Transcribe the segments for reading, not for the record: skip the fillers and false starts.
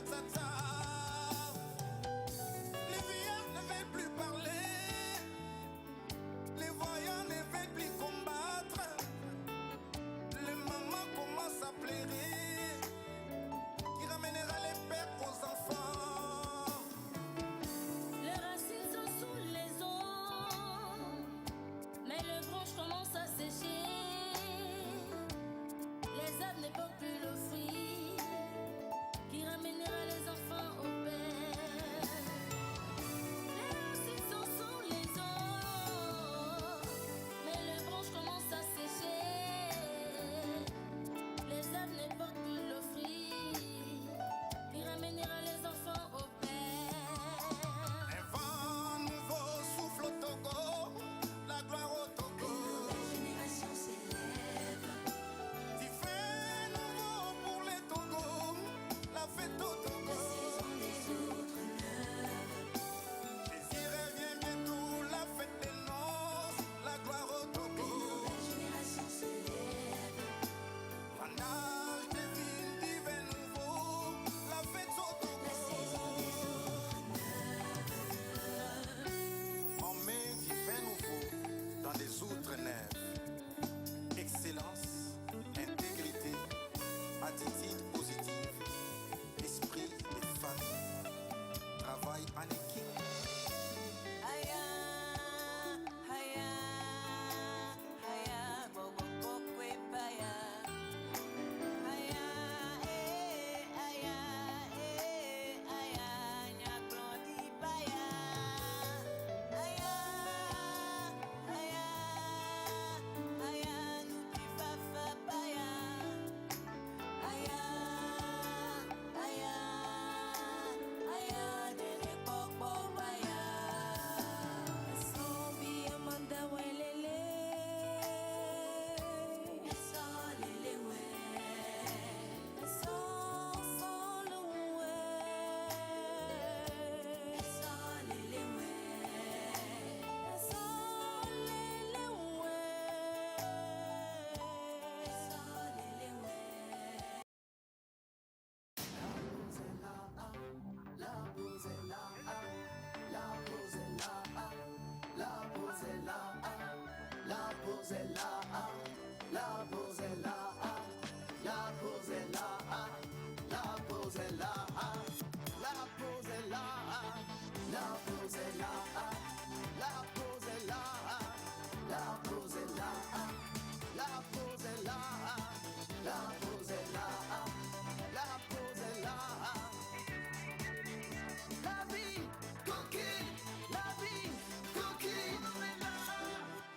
ratata. Les vieillards ne veulent plus parler, les voyants ne veulent plus combattre. Les mamans commencent à pleurer, qui ramènera les pères aux enfants. Les racines sont sous les eaux, mais les branches commencent à sécher. Les arbres ne portent plus le fruit, qui ramènera les enfants au père. Les racines sont sous les eaux, mais les branches commencent à sécher. Les arbres ne portent plus le fruit, qui ramènera les enfants au père. Un vent nouveau souffle au Togo, la gloire au Togo. Une nouvelle génération s'élève. Tu fais nouveau pour les Togo, la fête au Togo. La saison des autres neuves. Jésus revient bientôt, la fête des noces, la gloire au Une Togo. nouvelle génération s'élève. Fanal devine divin nouveau, la fête au Togo. La saison des autres neuves. On met du vin nouveau dans des outres neuves. Excellence, intégrité, attitude positive, esprit et famille. Travail en équipe. Aya, aya, aya, bobo kokwe paya. Aya, aya, aya, nyaklondi paya. Aya, aya, aya, nuti fafa paya. Aya, aya, aya, dele popo paya. Sombi amanda welele. Solele we. Solo we. Solele we. Solele we. Solele we.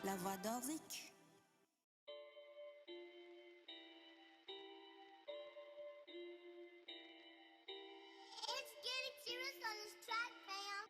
La voix d'Orzik. It's getting serious on this track, fam.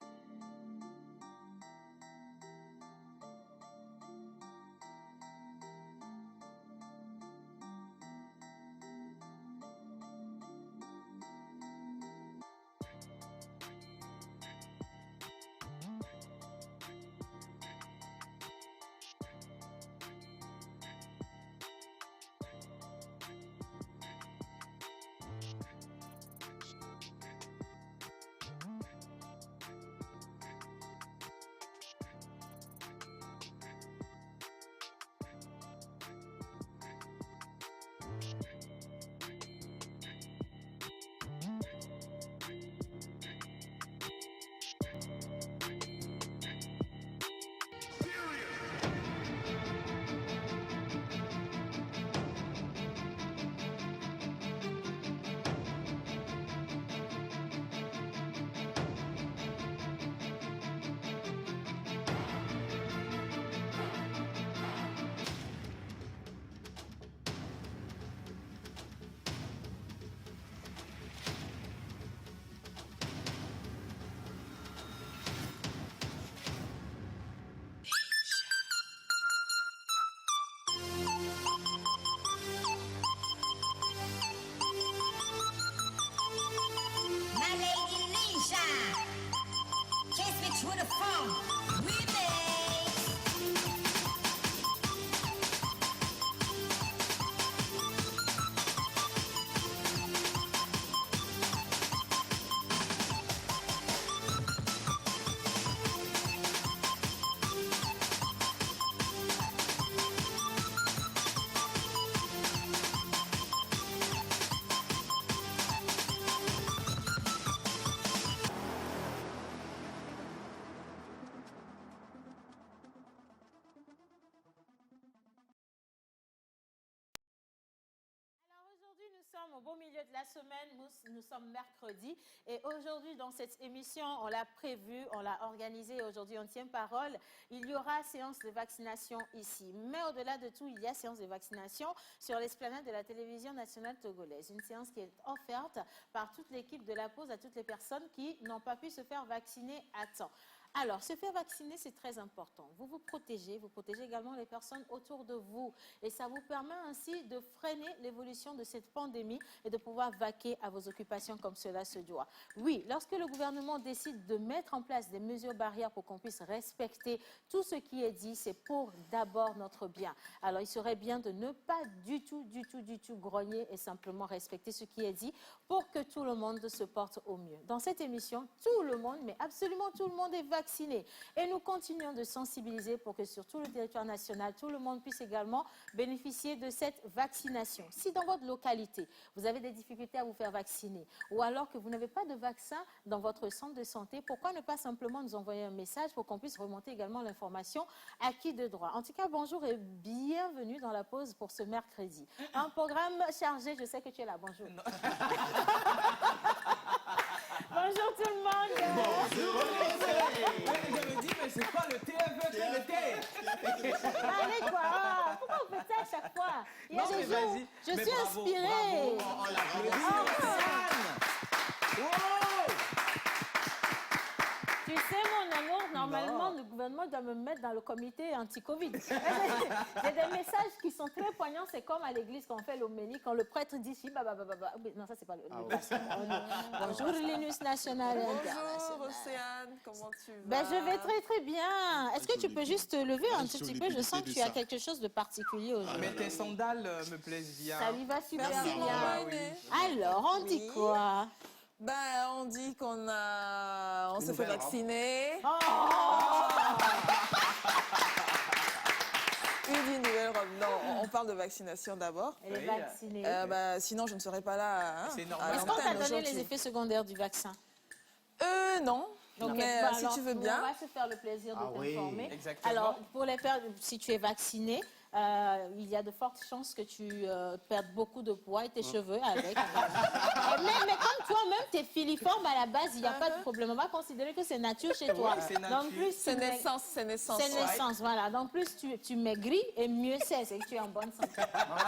sommes au beau milieu de la semaine, nous sommes mercredi et aujourd'hui dans cette émission, on l'a prévu, on l'a organisé, aujourd'hui on tient parole, il y aura séance de vaccination ici. Mais au-delà de tout, il y a séance de vaccination sur l'esplanade de la télévision nationale togolaise. Une séance qui est offerte par toute l'équipe de la pause à toutes les personnes qui n'ont pas pu se faire vacciner à temps. Alors, se faire vacciner, c'est très important. Vous vous protégez également les personnes autour de vous. Et ça vous permet ainsi de freiner l'évolution de cette pandémie et de pouvoir vaquer à vos occupations comme cela se doit. Oui, lorsque le gouvernement décide de mettre en place des mesures barrières pour qu'on puisse respecter tout ce qui est dit, c'est pour d'abord notre bien. Alors, il serait bien de ne pas du tout grogner et simplement respecter ce qui est dit pour que tout le monde se porte au mieux. Dans cette émission, tout le monde, mais absolument tout le monde est vacciné. Et nous continuons de sensibiliser pour que sur tout le territoire national, tout le monde puisse également bénéficier de cette vaccination. Si dans votre localité, vous avez des difficultés à vous faire vacciner ou alors que vous n'avez pas de vaccin dans votre centre de santé, pourquoi ne pas simplement nous envoyer un message pour qu'on puisse remonter également l'information à qui de droit. En tout cas, bonjour et bienvenue dans la pause pour ce mercredi. Un programme chargé, je sais que tu es là, bonjour. Bonjour tout le monde. Bonjour. Je me dis, mais c'est quoi le TFE? Allez quoi, pourquoi vous faites ça à chaque fois? Il y a des jours, je suis inspirée. Tu sais, mon amour, normalement, le gouvernement doit me mettre dans le comité anti-Covid. J'ai des messages qui sont très poignants. C'est comme à l'église quand on fait l'homélie, quand le prêtre dit si, non, ça, c'est pas le bonjour, Linus National et international. Bonjour, Océane, comment tu vas? Ben, je vais très bien. Est-ce que tu peux juste te lever un tout petit peu? Je sens que tu as quelque chose de particulier aujourd'hui. Mais tes sandales me plaisent bien. Ça lui va super Merci, bien. maman aînée. Alors, on dit quoi? Ben, on dit on s'est fait vacciner. Une nouvelle robe. Non, on parle de vaccination d'abord. Elle est vaccinée. Sinon, je ne serais pas là. Hein, c'est normal. Est-ce qu'on t'a donné les effets secondaires du vaccin? Non. Donc, mais si tu veux bien. On va se faire le plaisir de t'informer. Exactement. Alors, pour les perdre, si tu es vacciné, il y a de fortes chances que tu perdes beaucoup de poids et tes cheveux avec. mais comme toi-même, tu es filiforme à la base, il n'y a pas de problème. On va considérer que c'est nature chez toi. c'est nature. Donc, plus C'est naissance. C'est naissance, voilà. Donc, plus tu maigris et mieux c'est que tu es en bonne santé.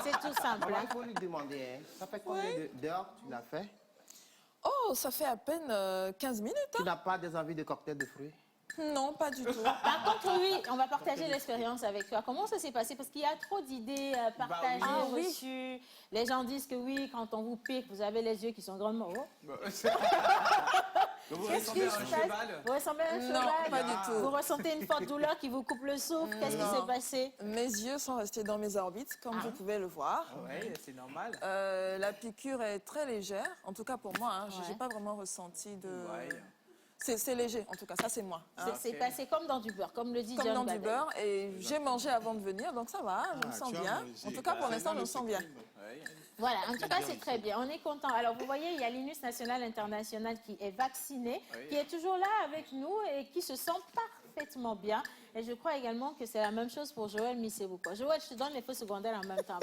C'est tout simple. Il faut lui demander, ça fait combien d'heures tu l'as fait? Oh, ça fait à peine 15 minutes. Tu n'as pas des envies de cocktail de fruits? Non, pas du tout. Par contre, oui, on va partager l'expérience avec toi. Comment ça s'est passé? Parce qu'il y a trop d'idées partagées, reçues. Les gens disent que oui, quand on vous pique, vous avez les yeux qui sont grandement hauts. Vous ressemblez à un cheval? Vous ressemblez à un cheval? Non, pas du tout. Vous ressentez une forte douleur qui vous coupe le souffle? Qu'est-ce qui s'est passé? Mes yeux sont restés dans mes orbites, comme vous pouvez le voir. Oui, c'est normal. La piqûre est très légère, en tout cas pour moi. Hein, Ouais. J'ai pas vraiment ressenti de. Ouais. C'est léger, en tout cas, ça c'est moi. Hein. C'est passé comme dans du beurre, comme le dit Comme John dans du Badel. beurre, et j'ai mangé avant de venir, donc ça va, je me sens bien. En tout cas, pour l'instant, je me sens bien. Voilà, en tout cas, c'est très bien. On est content. Alors, vous voyez, il y a Linus National International qui est vacciné, qui est toujours là avec nous et qui se sent parfaitement bien. Et je crois également que c'est la même chose pour Joël Missebou. Joël, je te donne les feux secondaires en même temps.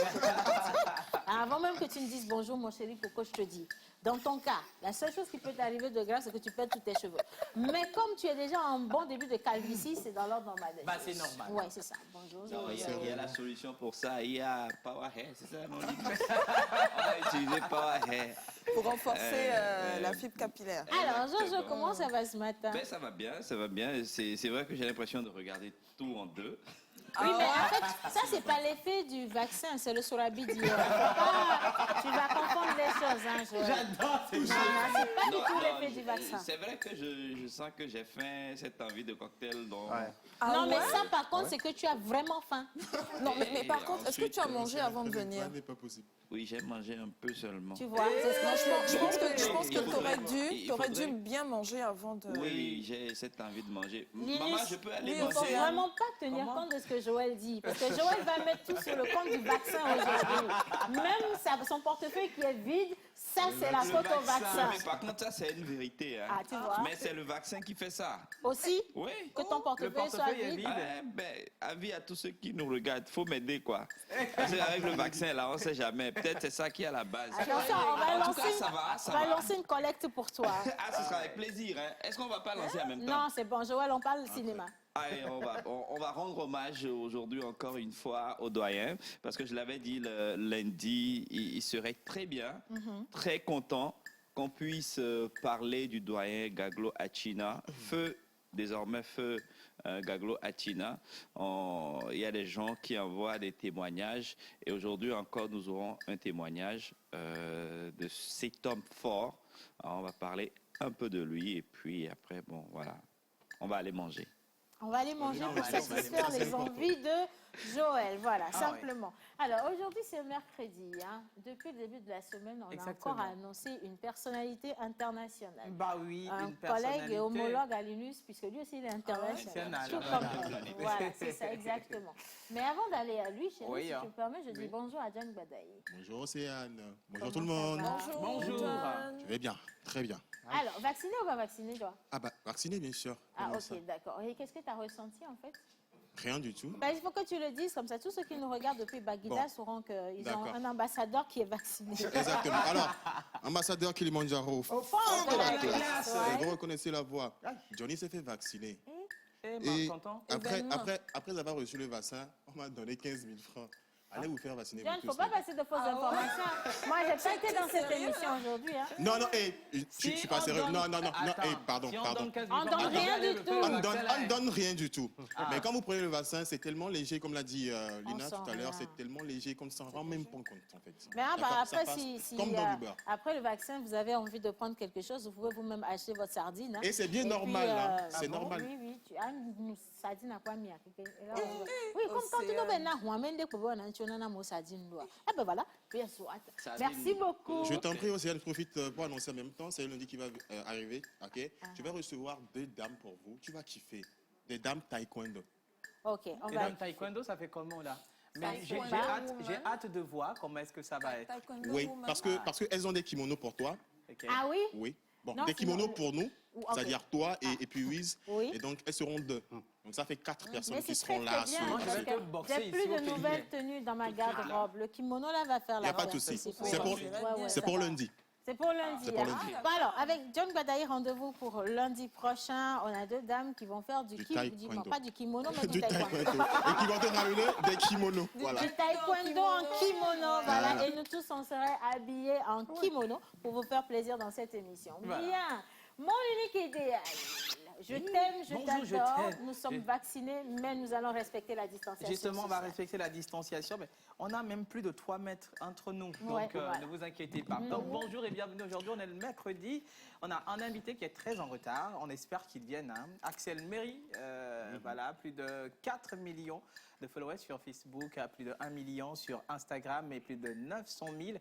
Avant même que tu me dises bonjour, mon chéri, pourquoi je te dis. Dans ton cas, la seule chose qui peut t'arriver de grâce, c'est que tu perds tous tes cheveux. Mais comme tu es déjà en bon début de calvitie, c'est dans l'ordre normal. Bah, c'est normal. Oui, c'est ça. Bonjour. Non, il y a la solution pour ça. Il y a Power Hair, c'est ça? Non, on va utiliser Power Hair. Pour renforcer la fibre capillaire. Alors, Jojo, comment ça va ce matin? Ben, ça va bien, ça va bien. C'est vrai que j'ai l'impression de regarder tout en deux. Oui, mais en fait, ça, c'est pas l'effet du vaccin, c'est le Sorabi d'hier. Tu vas confondre les choses, hein, Joël. J'adore ces Non, choses. c'est pas du tout l'effet du vaccin. C'est vrai que je sens que j'ai faim, cette envie de cocktail. Donc... Non, mais ça, par contre, c'est que tu as vraiment faim. Non, mais par contre, est-ce que ensuite, tu as mangé avant de venir? Oui, j'ai mangé un peu seulement. Tu vois, Je pense que Il tu aurais faudrait- dû bien manger avant de... Oui, j'ai cette envie de manger. Linus, Maman, je peux aller oui, il ne faut manger. vraiment pas tenir compte de ce que Joël dit. Parce que Joël va mettre tout sur le compte du vaccin aujourd'hui. Même son portefeuille qui est vide, Ça, c'est la faute au vaccin. Mais par contre, ça, c'est une vérité. Hein. Ah, tu vois. Mais c'est le vaccin qui fait ça. Aussi, Oui. que ton portefeuille soit portefeuille est vide. vide. Ouais, ben, avis à tous ceux qui nous regardent, faut m'aider quoi. Parce qu'avec le vaccin là, on sait jamais. Peut-être c'est ça qui est à la base. Attention, on va, En tout lancer, cas, ça va, ça on va va. lancer une collecte pour toi. Ah, ce sera avec plaisir. Hein. Est-ce qu'on va pas lancer en même temps? Non, c'est bon, Joël, on parle cinéma. Allez, on va rendre hommage aujourd'hui encore une fois au doyen, parce que je l'avais dit le lundi, il serait très bien, très content qu'on puisse parler du doyen Gaglo Achina, désormais feu Gaglo Achina. Il y a des gens qui envoient des témoignages, et aujourd'hui encore nous aurons un témoignage de cet homme fort. Alors, on va parler un peu de lui, et puis après, bon voilà, on va aller manger. On va aller manger on pour va aller manger. satisfaire C'est les important. envies de Joël. Voilà, Ah, simplement. Alors, aujourd'hui, c'est mercredi. Hein. Depuis le début de la semaine, on Exactement. a encore annoncé une personnalité internationale. Bah oui, Un une collègue personnalité. et homologue à l'UNUS, puisque lui aussi, il est international. international. Tout comme nous. Voilà, c'est ça, exactement. Mais avant d'aller à lui, chez nous, Oui, si hein. tu me permets, je dis Oui. bonjour à John Badaï. Bonjour Océane. Bonjour Comment tout le ça monde. va? Bonjour. John. Je vais bien, très bien. Alors, vacciné ou pas vacciné, toi? Ah bah, vacciné bien sûr. Ah, Comment ça? ok, d'accord. Et qu'est-ce que tu as ressenti, en fait? Rien du tout. Ben, il faut que tu le dises, comme ça, tous ceux qui nous regardent depuis Baguida Bon. sauront qu'ils ont D'accord. un ambassadeur qui est vacciné. Exactement. Alors, ambassadeur Kilimanjaro. Au fond de la classe. classe. Ouais. Vous reconnaissez la voix. Johnny s'est fait vacciner. Eh, Et tonton. Événement. après avoir reçu le vaccin, on m'a donné 15 000 francs. Allez vous faire vacciner. John, il vous ne faut tous, pas les gars. passer de fausses Ah ouais? informations. Moi, je n'ai pas été dans cette Sérieux, émission là? aujourd'hui. Hein. Non, non, je Si suis pas on sérieux. donne- Non, Attends, pardon, si on pardon. donne 15 On 000 donne francs, rien allez du le tout. faire, On le ne donne, vaccin, là. on ne donne rien du tout. Ah. Mais quand vous prenez le vaccin, c'est tellement léger, comme l'a dit Lina sent tout à l'heure, rien. c'est tellement léger qu'on ne s'en rend même pas compte en fait. Mais hein, bah, D'accord, ça après, passe si, comme dans du beurre. après le vaccin, vous avez envie de prendre quelque chose, vous pouvez vous-même acheter votre sardine. Hein. Et c'est bien puis, normal, hein. C'est bon, normal. Oui, oui. Tu as une sardine à quoi mis à quelqu'un. Et là, oui, comme quand tu Océane. nous venons, on amène des coups, on a une sardine. Ah ben voilà, bien sûr. Sardine. Merci beaucoup. Je t'en prie aussi, elle profite pour annoncer en même temps, c'est lundi qui va arriver, ok? Tu vas recevoir 2 dames pour vous, tu vas kiffer. Des dames taekwondo. Ok, on Et va. dans le taekwondo, ça fait comment là? Mais j'ai Taekwondo j'ai woman. hâte de voir comment est-ce que ça va être. Taekwondo Oui, woman. parce qu'elles ont des kimonos pour toi, Ok. Ah oui? oui. Bon, Non, des sinon, kimonos pour nous, ok. c'est-à-dire toi et puis Wiz. Oui. Et donc, elles seront 2. Donc, ça fait 4 personnes Mais qui c'est très, seront très là. bien. sur- Moi, je parce vais que te boxer j'ai plus ici au de cabinet. nouvelles tenues dans ma garde-robe. Le kimono là va faire Il n'y la a pas de robe. souci. C'est C'est pour, ça c'est pour va. lundi. C'est pour lundi. C'est pour hein. lundi. Bon, alors, avec John Badaï, rendez-vous pour lundi prochain. On a 2 dames qui vont faire Du non, taekwondo. pas du kimono, mais du Du taekwondo. taekwondo. Et qui vont te ramener des kimonos. Voilà. Du taekwondo en kimono, voilà. Voilà. Et nous tous, on serait habillés en kimono pour vous faire plaisir dans cette émission. Voilà. Bien. Mon unique idéal. Je t'aime, je Bonjour, je t'adore. t'aime. Nous sommes vaccinés, mais nous allons respecter la distanciation. Justement, on va sociale. respecter la distanciation. Mais on a même plus de 3 mètres entre nous. Donc, Ouais, voilà. ne vous inquiétez pas. Donc, bonjour et bienvenue. Aujourd'hui, on est le mercredi. On a un invité qui est très en retard. On espère qu'il vienne. Hein. Axel Méry, voilà, plus de 4 millions de followers sur Facebook, plus de 1 million sur Instagram et plus de 900 000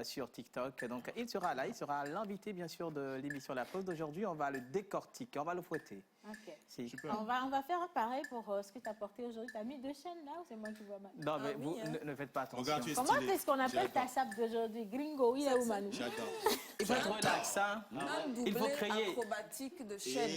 sur TikTok. Donc, il sera là. Il sera l'invité, bien sûr, de l'émission La Pause d'aujourd'hui. On va le décortiquer. On va le fouetter. Ok. Si. Super. On va faire pareil pour ce que tu as porté aujourd'hui. Tu as mis 2 chaînes là ou c'est moi qui vois mal? Non, mais Ah vous oui, hein. ne faites pas attention. Regarde, tu es Comment stylé. est-ce qu'on appelle ta J'adore. sape d'aujourd'hui? Gringo, il est où Manu? J'adore. Il faut être relax, hein. Un Il faut doublé créer. acrobatique de chaîne.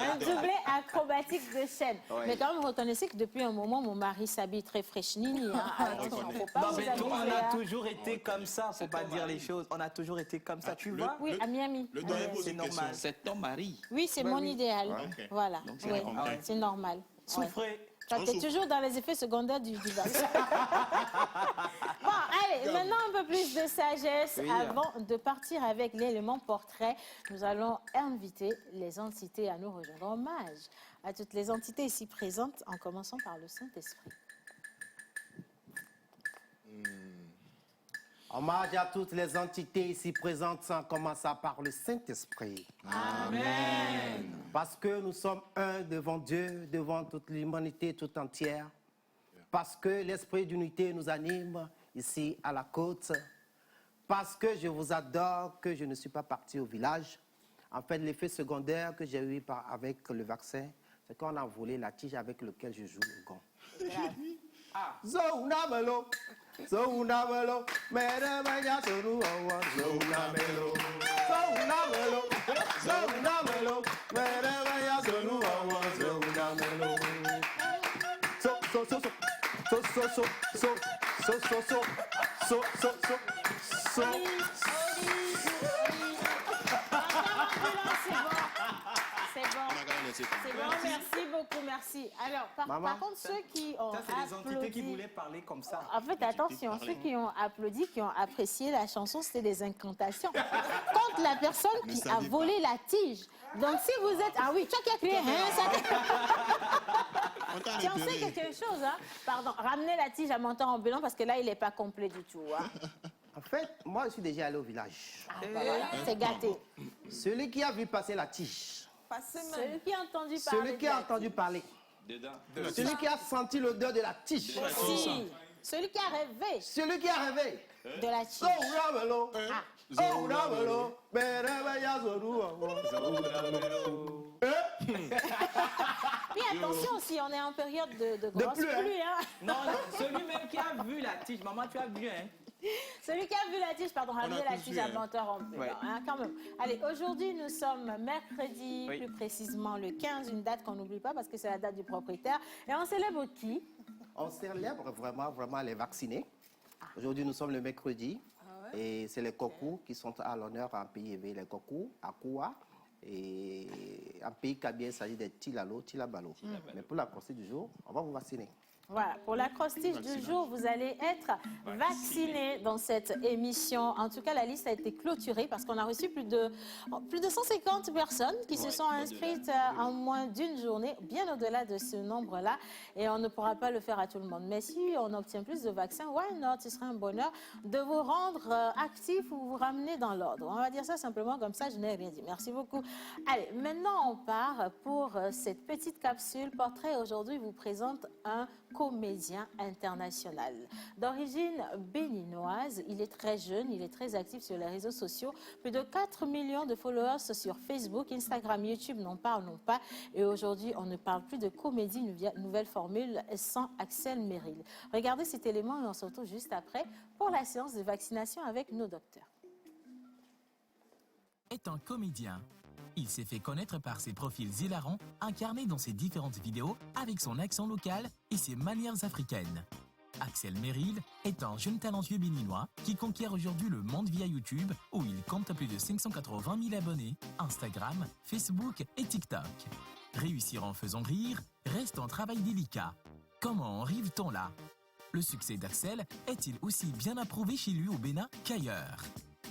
Un doublé acrobatique de chaîne. Mais quand même, reconnaissez que depuis un moment, mon mari s'habille très fraîche nini. Hein. Attention, faut pas Non, vous mais amuser. on a hein. toujours été comme ça, faut pas dire les choses. On a toujours été comme ça, tu vois. Oui, à Miami. Le doyen pose C'est une normal. question. C'est ton mari. Oui, c'est Bah mon oui. idéal. Ok. Voilà. Donc, c'est Oui, normal. c'est normal. Ouais. Souffrez. Toi, On t'es souffre. toujours dans les effets secondaires du vaccin. Bon, allez, maintenant un peu plus de sagesse. Oui. Avant de partir avec l'élément portrait, nous allons inviter les entités à nous rejoindre. Hommage à toutes les entités ici présentes, en commençant par le Saint-Esprit. Hommage à toutes les entités ici présentes, en commençant par le Saint-Esprit. Amen. Parce que nous sommes un devant Dieu, devant toute l'humanité tout entière. Parce que l'esprit d'unité nous anime ici à la côte. Parce que je vous adore, que je ne suis pas parti au village. En fait, l'effet secondaire que j'ai eu avec le vaccin, c'est qu'on a volé la tige avec laquelle je joue le gong. Grave. Zona melo, mere vaya sonu awa. Zona melo, mere vaya sonu awa. Zona melo. C'est bon, merci beaucoup, merci. Alors, par contre, ceux qui ont Ça, c'est des entités qui applaudi... voulaient parler comme ça. En fait, attention, ceux qui ont applaudi, qui ont apprécié la chanson, c'était des incantations. Contre la personne qui a volé la tige. Donc, si vous êtes... Ah oui, toi qui as crié, tu en sais quelque chose, hein? Pardon, ramenez la tige à montant ambulant parce que là, il n'est pas complet du tout. Hein? En fait, moi, je suis déjà allé au village. Ah, bah voilà, c'est gâté. Celui qui a vu passer la tige, Celui qui a entendu parler. celui qui a entendu parler, celui qui a senti l'odeur de la tige, Si. Celui qui a rêvé celui qui a rêvé. de la tige. Puis attention, si on est en période de grosse pluie, hein. pluie, hein. Non, celui même qui a vu la tige. Maman, tu as vu, hein? Celui qui a vu la tige, pardon, ramener la tige à menteur en plus, Ouais. hein, quand même. Allez, aujourd'hui, nous sommes mercredi, plus précisément le 15, une date qu'on n'oublie pas parce que c'est la date du propriétaire. Et on célèbre qui? On célèbre vraiment les vaccinés. Aujourd'hui, nous sommes le mercredi. Et c'est les cocos qui sont à l'honneur en pays éveillé. Les cocos, à Koua. Et en pays kabien, il s'agit des Tilalo, Tilabalo. Mais pour la procédure du jour, on va vous vacciner. Voilà, pour l'acrostiche du jour, vous allez être vaccinés dans cette émission. En tout cas, la liste a été clôturée parce qu'on a reçu plus de 150 personnes qui se sont inscrites en moins d'une journée, bien au-delà de ce nombre-là. Et on ne pourra pas le faire à tout le monde. Mais si on obtient plus de vaccins, why not? Ce serait un bonheur de vous rendre actif ou vous ramener dans l'ordre. On va dire ça simplement comme ça, je n'ai rien dit. Merci beaucoup. Allez, maintenant on part pour cette petite capsule. Portrait aujourd'hui vous présente un comédien international. D'origine béninoise, il est très jeune, il est très actif sur les réseaux sociaux. Plus de 4 millions de followers sur Facebook, Instagram, YouTube, n'en parlons pas. Et aujourd'hui, on ne parle plus de comédie, nouvelle formule, sans Axel Merrill. Regardez cet élément et on se retrouve juste après pour la séance de vaccination avec nos docteurs. Est un comédien. Il s'est fait connaître par ses profils hilarants, incarnés dans ses différentes vidéos avec son accent local et ses manières africaines. Axel Merrill est un jeune talentueux béninois qui conquiert aujourd'hui le monde via YouTube où il compte plus de 580 000 abonnés, Instagram, Facebook et TikTok. Réussir en faisant rire reste un travail délicat. Comment en arrive-t-on là? Le succès d'Axel est-il aussi bien approuvé chez lui au Bénin qu'ailleurs?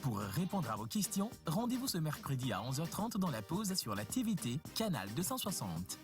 Pour répondre à vos questions, rendez-vous ce mercredi à 11h30 dans la pause sur la TVT, canal 260.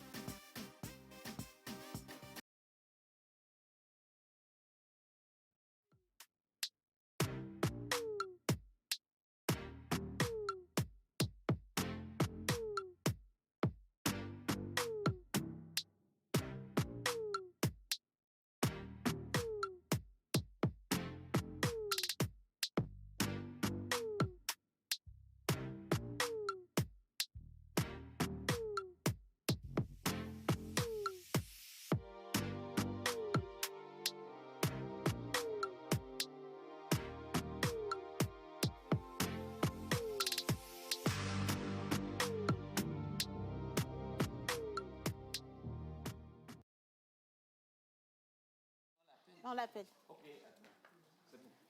On l'appelle.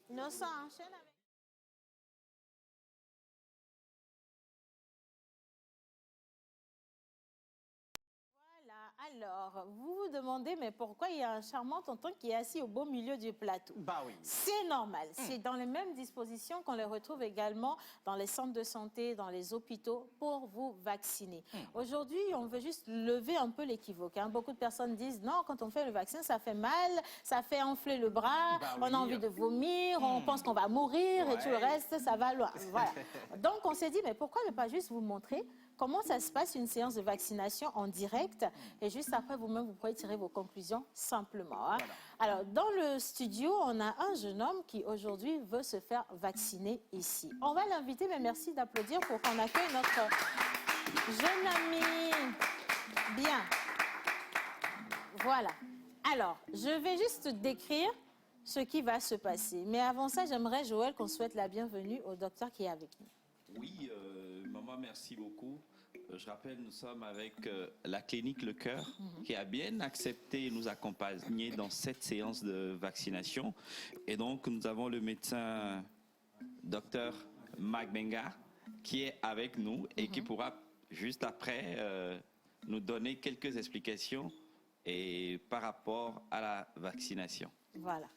Innocent, enchaîne avec... Alors, vous vous demandez, mais pourquoi il y a un charmant tonton qui est assis au beau milieu du plateau? Bah oui. C'est normal. C'est dans les mêmes dispositions qu'on les retrouve également dans les centres de santé, dans les hôpitaux, pour vous vacciner. Aujourd'hui, on veut juste lever un peu l'équivoque. Hein. Beaucoup de personnes disent, non, quand on fait le vaccin, ça fait mal, ça fait enfler le bras, Bah on oui. a envie de vomir, on pense qu'on va mourir et tout le reste, ça va loin. Voilà. Donc, on s'est dit, mais pourquoi ne pas juste vous montrer comment ça se passe une séance de vaccination en direct et juste après vous-même vous pourrez tirer vos conclusions simplement. Hein. Alors dans le studio on a un jeune homme qui aujourd'hui veut se faire vacciner ici. On va l'inviter, mais merci d'applaudir pour qu'on accueille notre jeune ami. Bien. Voilà. Alors, je vais juste décrire ce qui va se passer. Mais avant ça, j'aimerais, Joël, qu'on souhaite la bienvenue au docteur qui est avec nous. Oui, maman, merci beaucoup. Je rappelle, nous sommes avec la clinique Le Cœur qui a bien accepté de nous accompagner dans cette séance de vaccination. Et donc, nous avons le médecin docteur Magbenga qui est avec nous et qui pourra juste après nous donner quelques explications et par rapport à la vaccination. Voilà.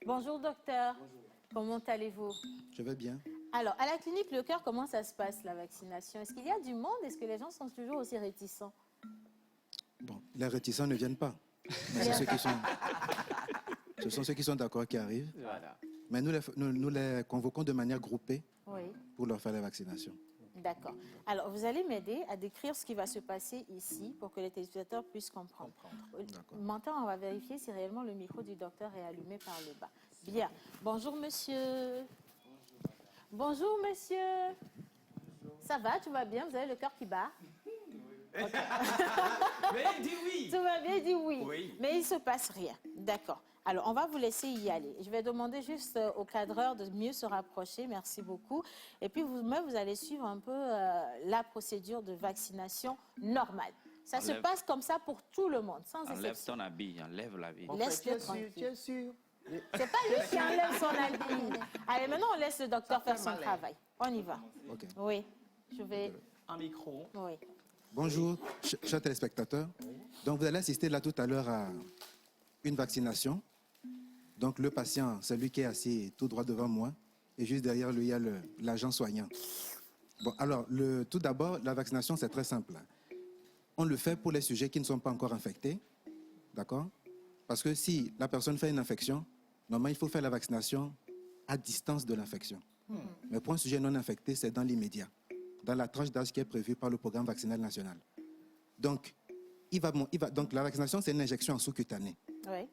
Bonjour docteur. Bonjour. Comment allez-vous? Je vais bien. Alors, à la clinique Le Cœur, comment ça se passe la vaccination? Est-ce qu'il y a du monde? Est-ce que les gens sont toujours aussi réticents? Bon, les réticents ne viennent pas. Mais ce sont ceux qui sont d'accord qui arrivent. Voilà. Mais nous les convoquons de manière groupée Oui. pour leur faire la vaccination. D'accord. Alors, vous allez m'aider à décrire ce qui va se passer ici pour que les téléspectateurs puissent comprendre. Maintenant, on va vérifier si réellement le micro du docteur est allumé par le bas. Bien. Bonjour, monsieur. Bonjour, monsieur. Ça va, tout va bien? Vous avez le cœur qui bat? Mais il dit oui. Tout va bien, il dit oui. Oui. Mais il ne se passe rien. D'accord. Alors, on va vous laisser y aller. Je vais demander juste au cadreur de mieux se rapprocher. Merci beaucoup. Et puis, vous-même, vous allez suivre un peu la procédure de vaccination normale. Ça se passe comme ça pour tout le monde, sans Enlève exception. ton habit, enlève l'habit. Laisse-le tranquille. Tu es sûr? C'est pas lui qui enlève son habit. Allez, maintenant, on laisse le docteur faire son travail. On y va. Ok. Oui. Je vais... Un micro. Oui. Bonjour, chers téléspectateurs. Donc, vous allez assister là tout à l'heure à une vaccination. Donc, le patient, celui qui est assis tout droit devant moi, et juste derrière lui, il y a l'agent soignant. Bon, alors, tout d'abord, la vaccination, c'est très simple. On le fait pour les sujets qui ne sont pas encore infectés, d'accord? Parce que si la personne fait une infection, normalement, il faut faire la vaccination à distance de l'infection. Mais pour un sujet non infecté, c'est dans l'immédiat, dans la tranche d'âge qui est prévue par le programme vaccinal national. Donc, donc la vaccination, c'est une injection en sous-cutanée Oui.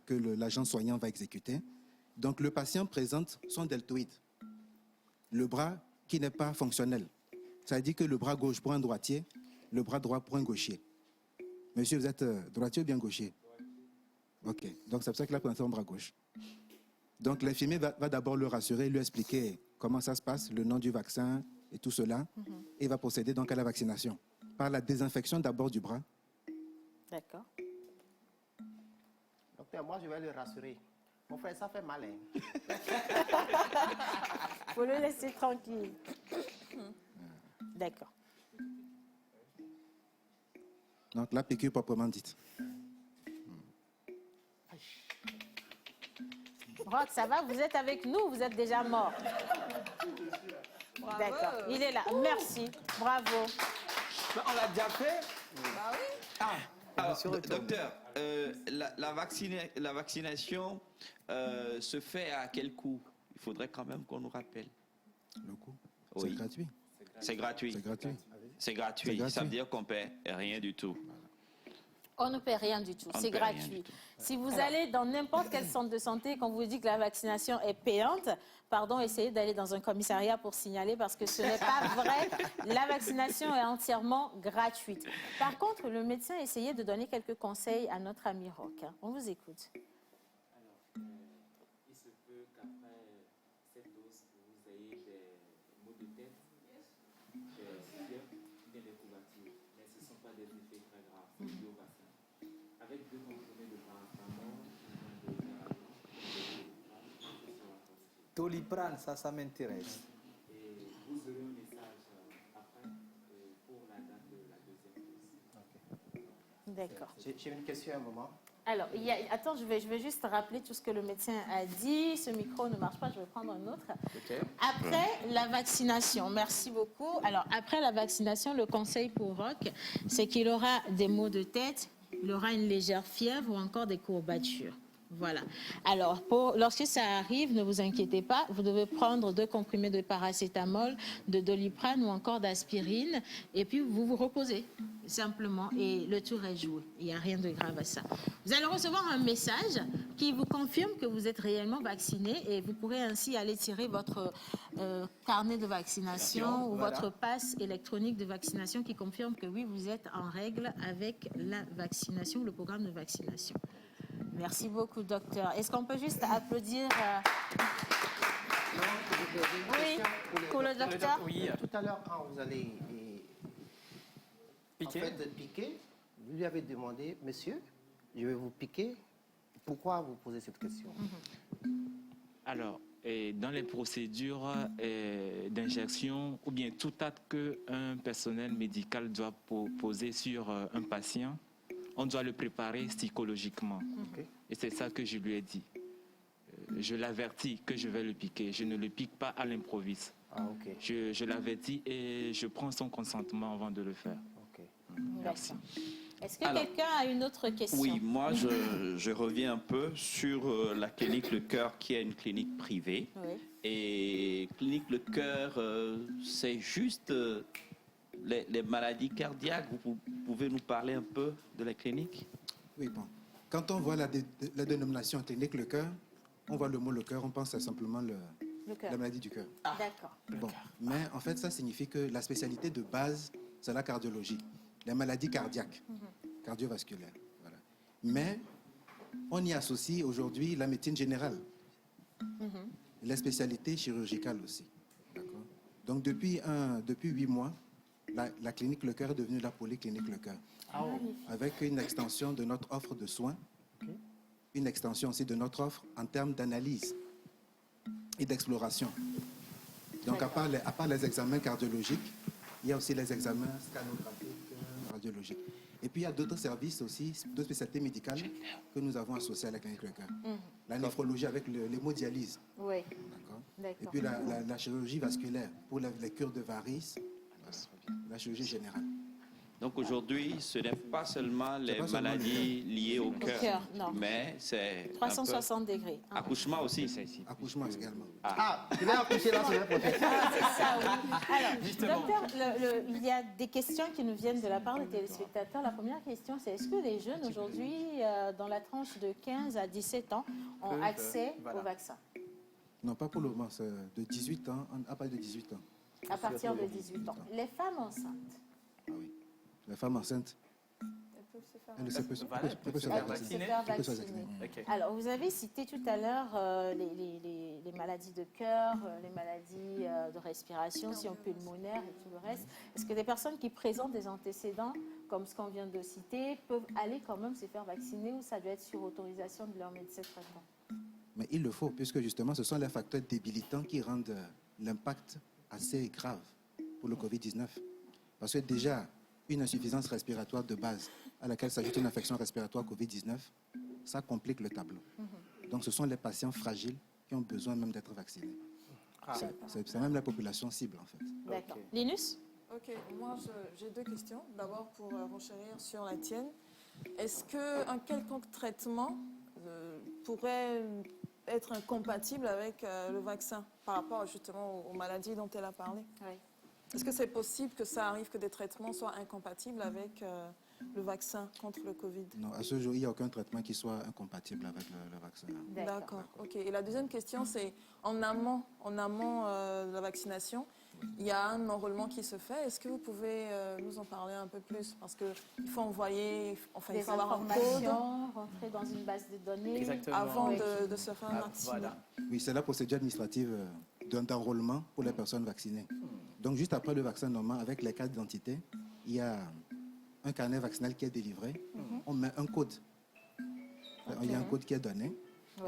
que l'agent soignant va exécuter. Donc, le patient présente son deltoïde, le bras qui n'est pas fonctionnel. Ça veut dire que le bras gauche pour un droitier, le bras droit pour un gaucher. Monsieur, vous êtes droitier ou bien gaucher? Ok, donc c'est pour ça qu'il a présenté son bras gauche. Donc, l'infirmier va d'abord le rassurer, lui expliquer comment ça se passe, le nom du vaccin et tout cela, et va procéder donc à la vaccination par la désinfection d'abord du bras. D'accord. Docteur, moi, je vais le rassurer. Mon frère, ça fait mal. Hein? Faut le laisser tranquille. D'accord. Donc, la piqûre proprement dite. Rock, ça va? Vous êtes avec nous ou vous êtes déjà mort? Bravo. D'accord. Il est là. Merci. Bravo. On l'a déjà fait? Bah oui. Ah, Alors, docteur, la vaccination se fait à quel coût? Il faudrait quand même qu'on nous rappelle. Le coût, Oui. c'est gratuit. C'est gratuit. C'est gratuit. C'est gratuit. Ça veut dire qu'on ne paie rien du tout. On ne paie rien du tout. On ne C'est paie rien gratuit. du tout. Si vous allez dans n'importe quel centre de santé, quand vous dit que la vaccination est payante, pardon, essayez d'aller dans un commissariat pour signaler parce que ce n'est pas vrai. La vaccination est entièrement gratuite. Par contre, le médecin a essayé de donner quelques conseils à notre ami Rock. On vous écoute. Alors, il se peut qu'après cette dose, vous ayez des maux de tête, des fièvres, bien des courbatures. Mais ce ne sont pas des effets très graves, c'est lié au vaccin. Avec 2 comprimés de paracétamol, Doliprane, ça m'intéresse. et vous aurez un message après pour la date de la 2e dose. D'accord. J'ai une question à un moment. Alors, attends, je vais juste rappeler tout ce que le médecin a dit. Ce micro ne marche pas, je vais prendre un autre. Okay. Après la vaccination, merci beaucoup. Alors, après la vaccination, le conseil pour Rock, c'est qu'il aura des maux de tête, il aura une légère fièvre ou encore des courbatures. Voilà. Alors, lorsque ça arrive, ne vous inquiétez pas, vous devez prendre 2 comprimés de paracétamol, de Doliprane ou encore d'aspirine, et puis vous vous reposez, simplement, et le tour est joué. Il n'y a rien de grave à ça. Vous allez recevoir un message qui vous confirme que vous êtes réellement vacciné, et vous pourrez ainsi aller tirer votre carnet de vaccination ou votre passe électronique de vaccination qui confirme que oui, vous êtes en règle avec la vaccination, le programme de vaccination. Merci beaucoup, docteur. Est-ce qu'on peut juste applaudir oui, pour le docteur? Oui. Tout à l'heure, quand vous allez piquer, vous lui avez demandé, monsieur, je vais vous piquer. Pourquoi vous posez cette question? Alors, dans les procédures d'injection ou bien tout acte qu'un personnel médical doit poser sur un patient, on doit le préparer psychologiquement. Okay. Et c'est ça que je lui ai dit. Je l'avertis que je vais le piquer. Je ne le pique pas à l'improviste. Ah, okay. Je l'avertis et je prends son consentement avant de le faire. Okay. Merci. Est-ce que quelqu'un a une autre question? Oui, moi je reviens un peu sur la clinique Le Cœur qui est une clinique privée. Oui. Et clinique Le Cœur, c'est juste les maladies cardiaques. Vous pouvez nous parler un peu de la clinique? Oui, bon. Quand on voit la dénomination clinique Le Cœur, on voit le mot le cœur, on pense à simplement la maladie du cœur. Ah. D'accord. Bon. Mais en fait, ça signifie que la spécialité de base, c'est la cardiologie, les maladies cardiaques, cardiovasculaires. Voilà. Mais on y associe aujourd'hui la médecine générale, les spécialités chirurgicales aussi. D'accord. Donc depuis 8 mois, la clinique Le Cœur est devenue la polyclinique Le Cœur. Ah, oui. Avec une extension de notre offre de soins, une extension aussi de notre offre en termes d'analyse et d'exploration. Donc à part les examens cardiologiques, il y a aussi les examens scanographiques, radiologiques. Et puis il y a d'autres services aussi, d'autres spécialités médicales que nous avons associées à la clinique Le Cœur. La néphrologie avec l'hémodialyse. Oui. D'accord. Et puis la chirurgie vasculaire pour les cures de varices, la chirurgie générale. Donc aujourd'hui, ce n'est pas seulement les maladies liées au cœur, mais c'est 360 degrés. Accouchement aussi. Accouchement également. Tu vas accoucher la semaine prochaine. C'est ça, oui. Alors, docteur, il y a des questions qui nous viennent de la part des téléspectateurs. La première question, c'est est-ce que les jeunes aujourd'hui, dans la tranche de 15 à 17 ans, ont accès au vaccin? Non, pas pour le moment, c'est de 18 ans, à partir de 18 ans. À partir de 18 ans. Les femmes enceintes? Ah oui. Les femmes enceintes, elles peuvent se faire vacciner. Alors, vous avez cité tout à l'heure les maladies de cœur, les maladies de respiration, si on pulmonaire et tout le reste. Est-ce que des personnes qui présentent des antécédents, comme ce qu'on vient de citer, peuvent aller quand même se faire vacciner ou ça doit être sur autorisation de leur médecin traitant? Mais il le faut, puisque justement, ce sont les facteurs débilitants qui rendent l'impact assez grave pour le Covid-19. Parce que déjà, une insuffisance respiratoire de base à laquelle s'ajoute une infection respiratoire Covid-19, ça complique le tableau. Donc ce sont les patients fragiles qui ont besoin même d'être vaccinés. C'est même la population cible en fait. D'accord. Linus? Ok, moi j'ai 2 questions. D'abord pour renchérir sur la tienne. Est-ce qu'un quelconque traitement pourrait être incompatible avec le vaccin par rapport justement aux maladies dont elle a parlé? Oui. Est-ce que c'est possible que ça arrive que des traitements soient incompatibles avec le vaccin contre le Covid? Non, à ce jour, il n'y a aucun traitement qui soit incompatible avec le vaccin. D'accord. Ok. Et la deuxième question, c'est en amont de la vaccination, il y a un enrôlement qui se fait. Est-ce que vous pouvez nous en parler un peu plus? Parce qu'il faut envoyer, enfin, il faut avoir un code, rentrer dans une base de données avant de se faire vacciner. Voilà. Oui, c'est la procédure administrative d'enrôlement pour les personnes vaccinées. Donc, juste après le vaccin normal, avec les cartes d'identité, il y a un carnet vaccinal qui est délivré. On met un code. Il y a un code qui est donné.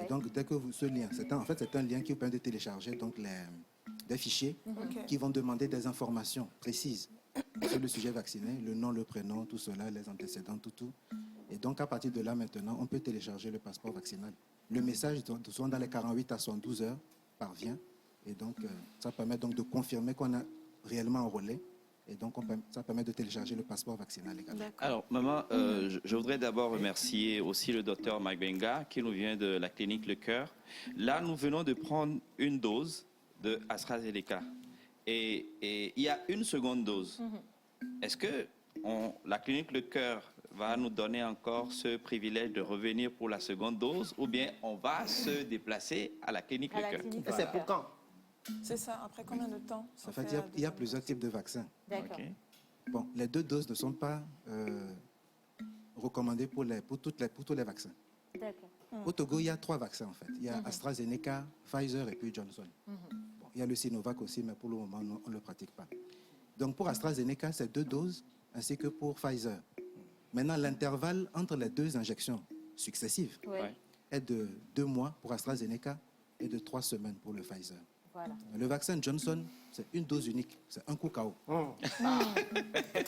Et donc, dès que ce lien, c'est un lien qui vous permet de télécharger donc, des fichiers qui vont demander des informations précises sur le sujet vacciné, le nom, le prénom, tout cela, les antécédents, tout. Et donc, à partir de là, maintenant, on peut télécharger le passeport vaccinal. Le message, souvent dans les 48 à 72 heures, parvient. Et donc, ça permet donc de confirmer qu'on a réellement enrôlé Et donc, ça permet de télécharger le passeport vaccinal également. Alors, maman, je voudrais d'abord remercier aussi le docteur Magbenga qui nous vient de la clinique Le Cœur. Là, nous venons de prendre une dose de AstraZeneca. Et il y a une seconde dose. Est-ce que la clinique Le Cœur va nous donner encore ce privilège de revenir pour la seconde dose ou bien on va se déplacer à la clinique Le Cœur? Et c'est pour quand? C'est ça, après combien de temps ça En fait, fait il y a plusieurs types de vaccins. D'accord. Ok. Bon, les 2 doses ne sont pas recommandées pour tous les vaccins. D'accord. Au Togo, il y a 3 vaccins en fait. Il y a AstraZeneca, Pfizer et puis Johnson. Bon, il y a le Sinovac aussi, mais pour le moment, on ne le pratique pas. Donc pour AstraZeneca, c'est 2 doses, ainsi que pour Pfizer. Maintenant, l'intervalle entre les 2 injections successives Oui. est de 2 mois pour AstraZeneca et de 3 semaines pour le Pfizer. Voilà. Le vaccin Johnson, c'est une dose unique, c'est un coup KO.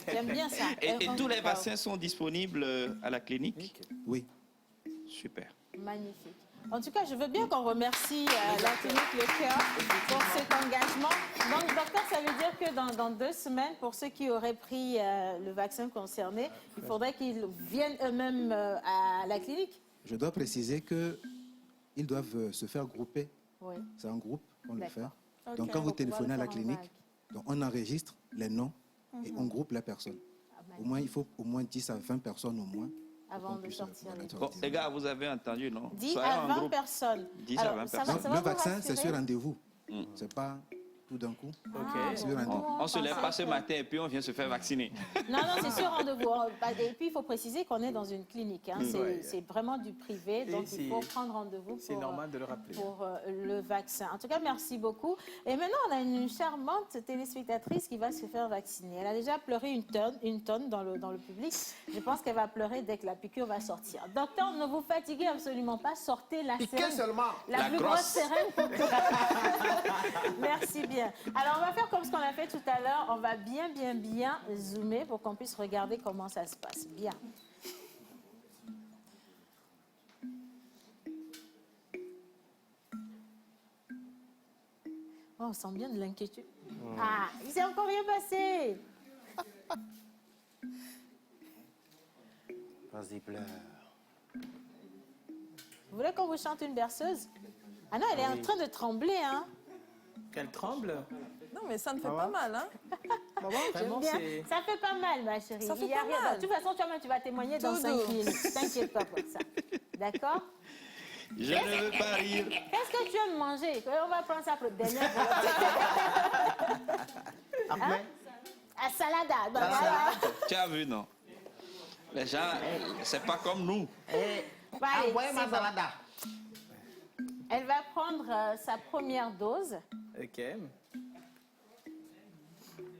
J'aime bien ça. Et tous les vaccins sont disponibles à la clinique? Oui. Super. Magnifique. En tout cas, je veux bien qu'on remercie la clinique Le Cœur pour cet engagement. Donc, docteur, ça veut dire que dans 2 semaines, pour ceux qui auraient pris le vaccin concerné, il faudrait qu'ils viennent eux-mêmes à la clinique? Je dois préciser qu'ils doivent se faire grouper. Oui. C'est un groupe qu'on le fait. Ok. Donc quand vous Pour pouvoir téléphonez à le la faire en clinique, vague. donc on enregistre les noms et on groupe les personnes. Au moins, il faut au moins 10 à 20 personnes au moins. Avant de sortir les Bon, les gars, vous avez entendu, non? 10 Soyons à en 20 groupe. personnes. 10 à 20 personnes. ça va Le vous vaccin, rassurer? c'est sur rendez-vous. C'est pas tout d'un coup. Ok. Sur rendez-vous. On se lève pas ce matin et puis on vient se faire vacciner. Non, c'est sûr, rendez-vous. Et puis, il faut préciser qu'on est dans une clinique. Hein. C'est vraiment du privé, donc il faut prendre rendez-vous C'est normal de le rappeler. pour le vaccin. En tout cas, merci beaucoup. Et maintenant, on a une charmante téléspectatrice qui va se faire vacciner. Elle a déjà pleuré une tonne dans le public. Je pense qu'elle va pleurer dès que la piqûre va sortir. Docteur, ne vous fatiguez absolument pas. Sortez la Piquez seringue. seulement. La plus grosse seringue. Merci bien. Alors, on va faire comme ce qu'on a fait tout à l'heure. On va bien zoomer pour qu'on puisse regarder comment ça se passe. Bien. Oh, on sent bien de l'inquiétude. Ah, il s'est encore rien passé. Vas-y, pleure. Vous voulez qu'on vous chante une berceuse? Ah non, elle est en train de trembler, hein. Qu'elle tremble? Non, mais ça ne fait pas mal, hein? Vraiment, Bien. c'est... Ça fait pas mal, ma chérie. Ça fait Il y a pas rien. mal. De toute façon, toi-même, tu vas témoigner dans Tout 5 doux. minutes. T'inquiète pas pour ça. D'accord? Je ne veux pas rire. Qu'est-ce que tu aimes manger? On va prendre ça pour le dernier. Après, À salada. Ben voilà. Tu as vu, non? Les gens, c'est pas comme nous. Bah, allez, envoyez ma c'est bon. salada. Elle va prendre sa première dose. Ok.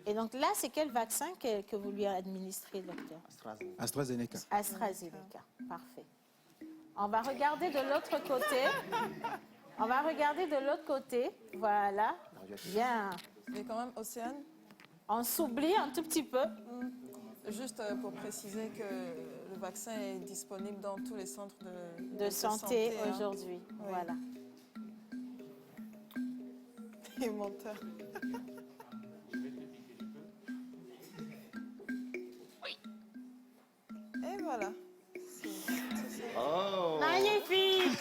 Et donc là, c'est quel vaccin que vous lui administrez, docteur? AstraZeneca. AstraZeneca. Parfait. On va regarder de l'autre côté. Voilà. Bien. Mais quand même, Océane, On s'oublie un tout petit peu. juste pour préciser que le vaccin est disponible dans tous les centres De santé hein. aujourd'hui. Oui. Voilà. Et menteur. Et voilà. Oh. Magnifique.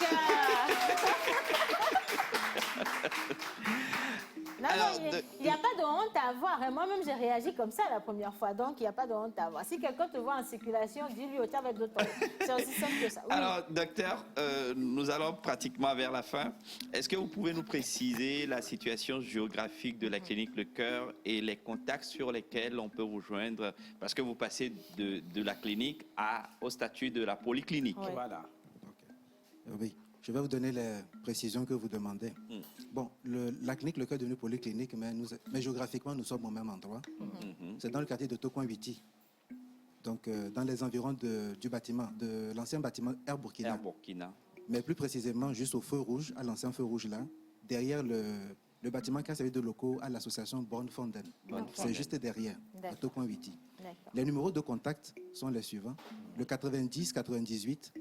Non, Alors, il n'y a pas de honte à avoir. Et moi-même, j'ai réagi comme ça la première fois. Donc, il n'y a pas de honte à avoir. Si quelqu'un te voit en circulation, dis-lui au avec d'autres. C'est aussi simple que ça. Oui. Alors, docteur, nous allons pratiquement vers la fin. Est-ce que vous pouvez nous préciser la situation géographique de la clinique Le Cœur et les contacts sur lesquels on peut vous joindre? Parce que vous passez de la clinique au statut de la polyclinique. Oui. Voilà. Oui, je vais vous donner les précisions que vous demandez. Bon, la clinique Le Cœur est devenue polyclinique, mais géographiquement, nous sommes au même endroit. C'est dans le quartier de Tokouin-Witi. Donc, dans les environs du bâtiment, de l'ancien bâtiment Air Burkina. Air Burkina. Mais plus précisément, juste au feu rouge, à l'ancien feu rouge là, derrière le bâtiment qui a servi de locaux à l'association Born Fonden. C'est juste derrière, à D'accord. Tokouin-Witi. D'accord. Les numéros de contact sont les suivants. Le 90 98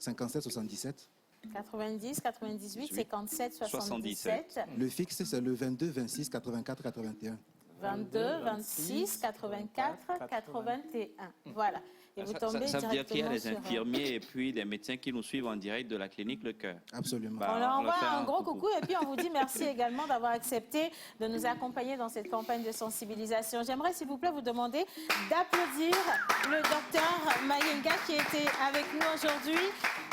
57 77. 90, 98, 57, 77. Le fixe, c'est le 22 26 84 81. 22, 26, 84, 81. Voilà. Et vous tombez Ça veut dire qu'il y a directement des sur, infirmiers et puis des médecins qui nous suivent en direct de la clinique Le Cœur. Absolument. On leur envoie fait un gros coucou et puis on vous dit merci également d'avoir accepté de nous accompagner dans cette campagne de sensibilisation. J'aimerais s'il vous plaît vous demander d'applaudir le docteur Mayenga qui était avec nous aujourd'hui.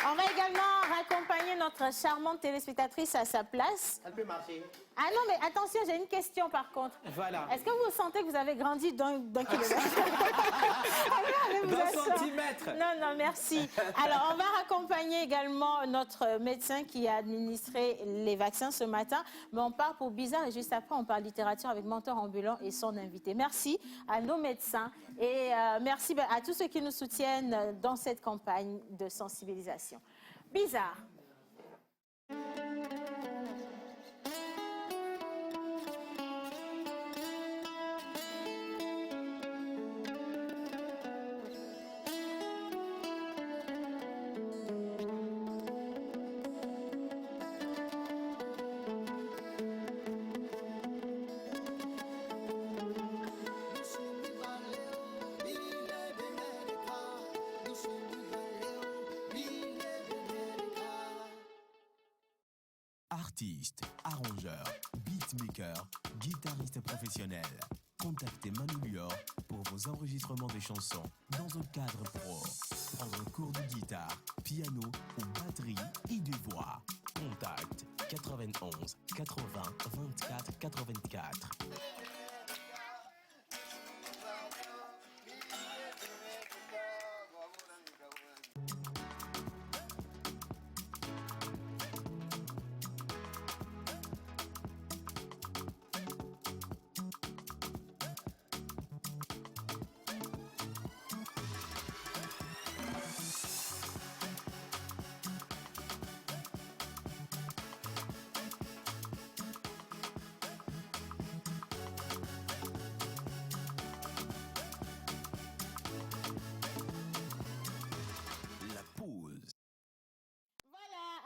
On va également raccompagner notre charmante téléspectatrice à sa place. Elle peut marcher. Ah non, mais attention, j'ai une question par contre. Voilà. Est-ce que vous sentez que vous avez grandi d'un kilomètre? Allez, vous D'un asseoir. centimètre. Non, non, merci. Alors, on va raccompagner également notre médecin qui a administré les vaccins ce matin. Mais on part pour Bizarre et juste après, on parle littérature avec Menteur Ambulant et son invité. Merci à nos médecins et merci à tous ceux qui nous soutiennent dans cette campagne de sensibilisation. Bizarre. Artiste, arrangeur, beatmaker, guitariste professionnel. Contactez Manu Lior pour vos enregistrements de chansons dans un cadre pro. Prendre un cours de guitare, piano ou batterie et de voix. Contact 91 80 24 84.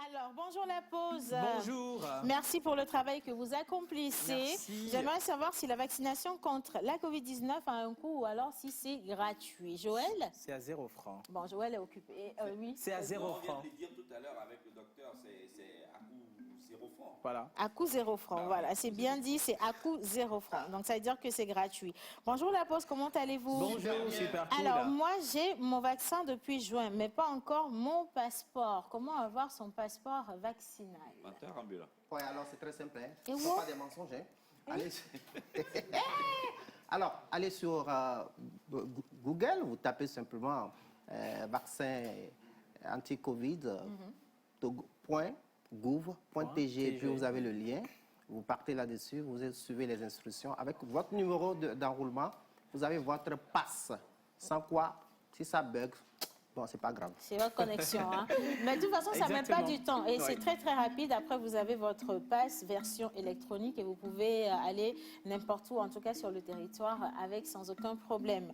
Alors, bonjour la pause. Bonjour. Merci pour le travail que vous accomplissez. Merci. J'aimerais savoir si la vaccination contre la Covid-19 a un coût ou alors si c'est gratuit. Joël? C'est à 0 francs. Bon, Joël est occupé. Oui. C'est à 0 On vient francs. de le dire tout à l'heure avec le docteur, c'est à coût 0 francs. Voilà. À coût 0 francs, voilà. C'est bien dit, c'est à coût 0 francs. Donc, ça veut dire que c'est gratuit. Bonjour la pause, comment allez-vous? Bonjour, super cool. Alors, moi, j'ai mon vaccin depuis juin, mais pas encore mon passeport. Comment avoir son passeport vaccinal? Menteur ambulant. Oui, alors c'est très simple. Hein. Et Ce ne où? sont pas des mensonges. Hein. Allez alors, allez sur Google, vous tapez simplement vaccin anti-Covid, .gouv.tg, et puis vous avez le lien. Vous partez là-dessus, vous suivez les instructions. Avec votre numéro d'enroulement, vous avez votre passe. Sans quoi, si ça bug, bon, c'est pas grave. C'est votre connexion. Hein. Mais de toute façon, ça ne met pas du temps. Et c'est très, très rapide. Après, vous avez votre passe version électronique et vous pouvez aller n'importe où, en tout cas sur le territoire, avec sans aucun problème.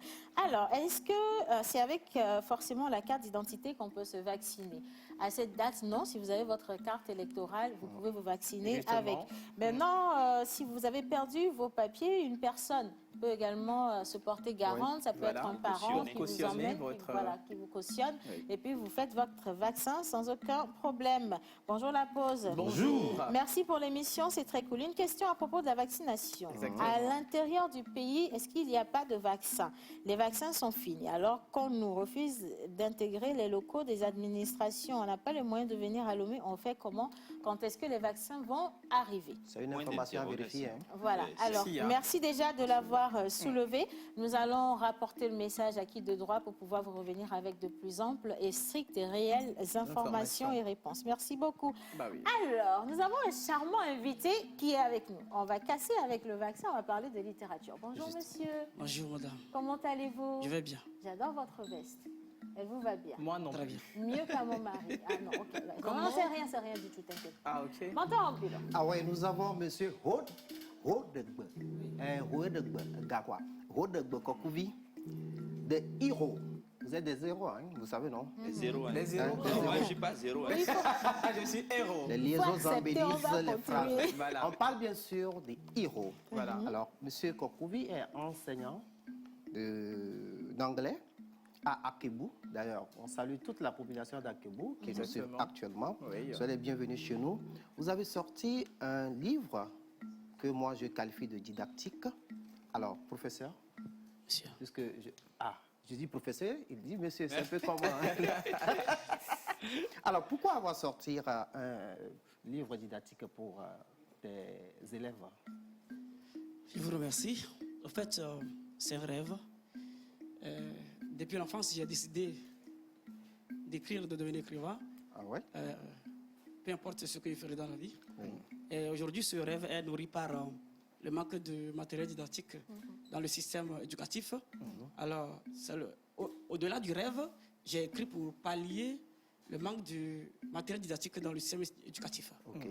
Alors, est-ce que c'est avec forcément la carte d'identité qu'on peut se vacciner? À cette date, non. Si vous avez votre carte électorale, vous pouvez vous vacciner avec. Maintenant, si vous avez perdu vos papiers, une personne peut également se porter garante. Ça peut être un parent qui vous emmène, qui vous cautionne. Et puis, vous faites votre vaccin sans aucun problème. Bonjour la pause. Bonjour. Merci pour l'émission, c'est très cool. Une question à propos de la vaccination. Exactement. À l'intérieur du pays, est-ce qu'il n'y a pas de vaccin? Les vaccins sont finis. Alors qu'on nous refuse d'intégrer les locaux des administrations, on n'a pas les moyens de venir à Lomé, on fait comment? Quand est-ce que les vaccins vont arriver? C'est une information à vérifier. Hein. Voilà. Alors, merci déjà de l'avoir soulevé. Nous allons rapporter le message à qui de droit pour pouvoir vous revenir avec de plus amples et strictes et réelles informations et réponses. Merci beaucoup. Bah oui. Alors, nous avons un charmant invité qui est avec nous. On va casser avec le vaccin, on va parler de littérature. Bonjour monsieur. Bonjour madame. Comment allez-vous? Je vais bien. J'adore votre veste. Elle vous va bien. Moi non. Très bien. Mieux qu'à mon mari. Ah non, ok. Non, c'est rien du tout, t'inquiète. Ah ok. Menteur ambulant. Ah ouais, nous avons monsieur Rodegbe Gakwa. Rodegbe Kokouvi de Hiro Vous êtes des héros, hein, vous savez, non? Les zéros. Hein. Les zéros. Moi, je ne suis pas zéro. Hein. Je suis héros. Les liaisons accepter, on embellissent va les phrases. continuer. Voilà. On parle bien sûr des héros. Voilà. Alors, M. Kokouvi est enseignant d'anglais à Akebou. D'ailleurs, on salue toute la population d'Akebou qui nous suit Exactement. actuellement. Oui. Soyez les bienvenus chez nous. Vous avez sorti un livre que moi je qualifie de didactique. Alors, professeur, Monsieur. puisque je dis professeur, il dit monsieur, c'est un peu comme moi. Hein. Alors, pourquoi avoir sorti un livre didactique pour des élèves? Je vous remercie. En fait, c'est un rêve. Depuis l'enfance, j'ai décidé d'écrire, de devenir écrivain. Ah ouais? Peu importe ce que je ferai dans la vie. Oui. Et aujourd'hui, ce rêve est nourri par le manque de matériel didactique dans le système éducatif. Alors, au-delà du rêve, j'ai écrit pour pallier le manque de matériel didactique dans le système éducatif. Ok.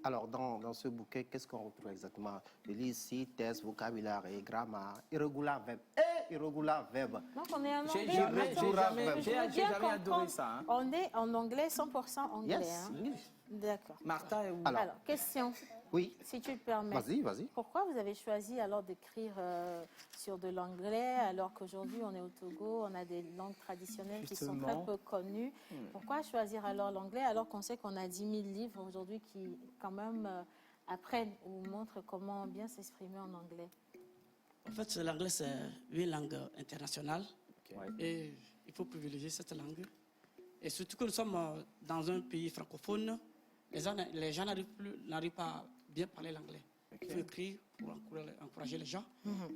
Alors, dans ce bouquet, qu'est-ce qu'on retrouve exactement? Je lis ici, thèse, vocabulaire et grammaire, irrégular verbe et irrégular verbe. Donc on est en J'ai anglais. jamais- Attends, j'ai jamais- je veux j'ai bien jamais adoré comprendre. ça, hein. On est en anglais, 100% anglais. Yes, hein. English. D'accord. Martha est où? Alors, question, Oui, si tu le permets. vas-y, vas-y. Pourquoi vous avez choisi alors d'écrire sur de l'anglais alors qu'aujourd'hui on est au Togo, on a des langues traditionnelles qui sont très Justement. peu connues? Pourquoi choisir alors l'anglais alors qu'on sait qu'on a 10 000 livres aujourd'hui qui quand même apprennent ou montrent comment bien s'exprimer en anglais? En fait, l'anglais, c'est une langue internationale. Ouais. Et il faut privilégier cette langue. Et surtout que nous sommes dans un pays francophone, les gens n'arrivent pas à bien parler l'anglais. Il faut écrire pour encourager les gens.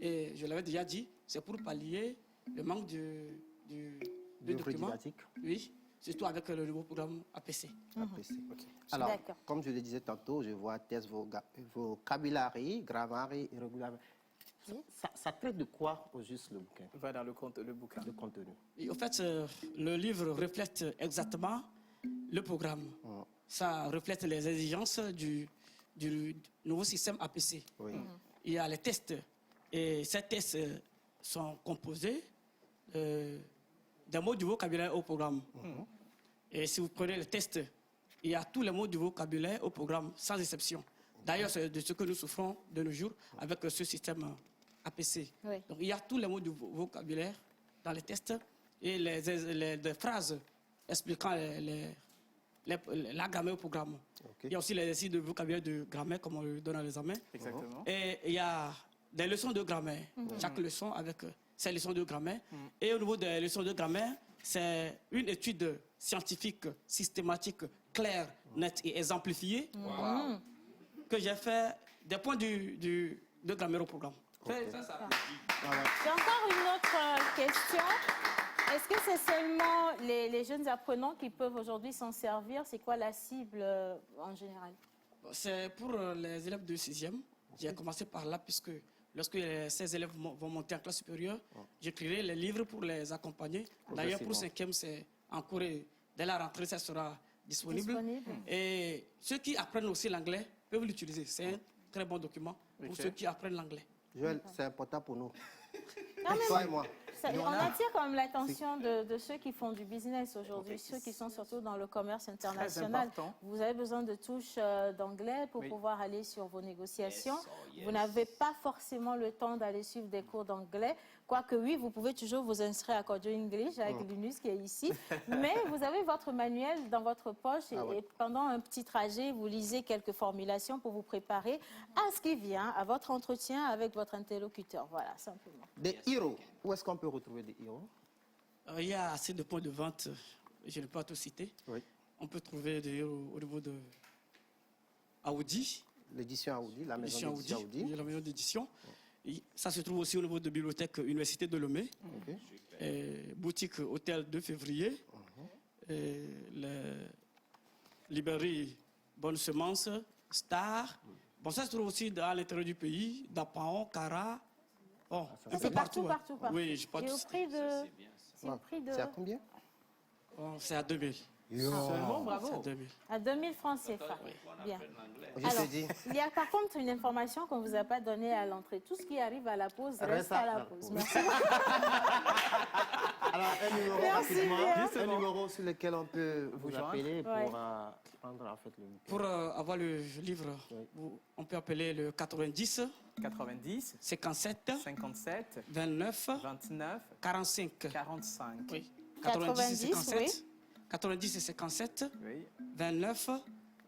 Et je l'avais déjà dit, c'est pour pallier le manque de Livre documents. didactique. Oui, surtout avec le nouveau programme APC. APC. Alors, D'accord. comme je le disais tantôt, je vois thèse, vocabulaire, grammaire, irrégular. Ça traite de quoi au juste le bouquin, Va dans le bouquin. le contenu? Et en fait, le livre reflète exactement le programme. Ça reflète les exigences du nouveau système APC. Oui. Il y a les tests. Et ces tests sont composés des mots du vocabulaire au programme. Et si vous prenez les tests, il y a tous les mots du vocabulaire au programme, sans exception. D'ailleurs, c'est de ce que nous souffrons de nos jours avec ce système APC. Oui. Donc, il y a tous les mots du vocabulaire dans les tests et les phrases expliquant la grammaire au programme. Ok. Il y a aussi les exercices de vocabulaire de grammaire, comme on le donne à l'examen. Exactement. Et il y a des leçons de grammaire. Chaque leçon avec ses leçons de grammaire. Et au niveau des leçons de grammaire, c'est une étude scientifique, systématique, claire, nette et exemplifiée que j'ai fait des points de grammaire au programme. Fais ça. J'ai encore une autre question. Est-ce que c'est seulement les jeunes apprenants qui peuvent aujourd'hui s'en servir? C'est quoi la cible en général? C'est pour les élèves de 6e. J'ai commencé par là, puisque lorsque ces élèves vont monter en classe supérieure, j'écrirai les livres pour les accompagner. D'ailleurs, pour 5e, c'est en cours. Dès la rentrée, ça sera disponible. Et ceux qui apprennent aussi l'anglais peuvent l'utiliser. C'est un très bon document pour ceux qui apprennent l'anglais. Joël, c'est important pour nous. Non, mais Toi et moi. on attire quand même l'attention de ceux qui font du business aujourd'hui, ceux qui sont surtout dans le commerce international. important. Vous avez besoin de touches d'anglais pour pouvoir aller sur vos négociations. Yes. Vous n'avez pas forcément le temps d'aller suivre des cours d'anglais. Quoique oui, vous pouvez toujours vous inscrire à Cordio English avec Linus qui est ici. Mais vous avez votre manuel dans votre poche et pendant un petit trajet, vous lisez quelques formulations pour vous préparer à ce qui vient, à votre entretien avec votre interlocuteur. Voilà, simplement. Des héros. Où est-ce qu'on peut retrouver des héros? Il y a assez de points de vente, je ne peux pas tout citer. Oui. On peut trouver des au niveau de Audi, L'édition Aoudi, la maison l'édition d'édition Audi, Aoudi. la maison d'édition. Et ça se trouve aussi au niveau de la bibliothèque Université de Lomé, Ok. boutique Hôtel 2 février, et la librairie Bonne Semence, Star. Bon, ça se trouve aussi à l'intérieur du pays, Dapaon, Cara. Bon, un peu partout. hein. Partout. Oui, je Et pense. au prix de... C'est à combien? C'est à 2000. Seulement, bravo. C'est 2000. À 2000 francs CFA. Bien. Je Alors, te dis. il y a par contre une information qu'on ne vous a pas donnée à l'entrée. Tout ce qui arrive à la pause reste à la pause. Merci. Alors, un numéro Merci rapidement, bien. un numéro sur lequel on peut vous joindre. appeler pour Ouais. prendre en fait le Pour avoir le livre, on peut appeler le 90 90, 57 57, 29 29, 45. 45. Oui. 90, 57. 90 et 57. Oui. 29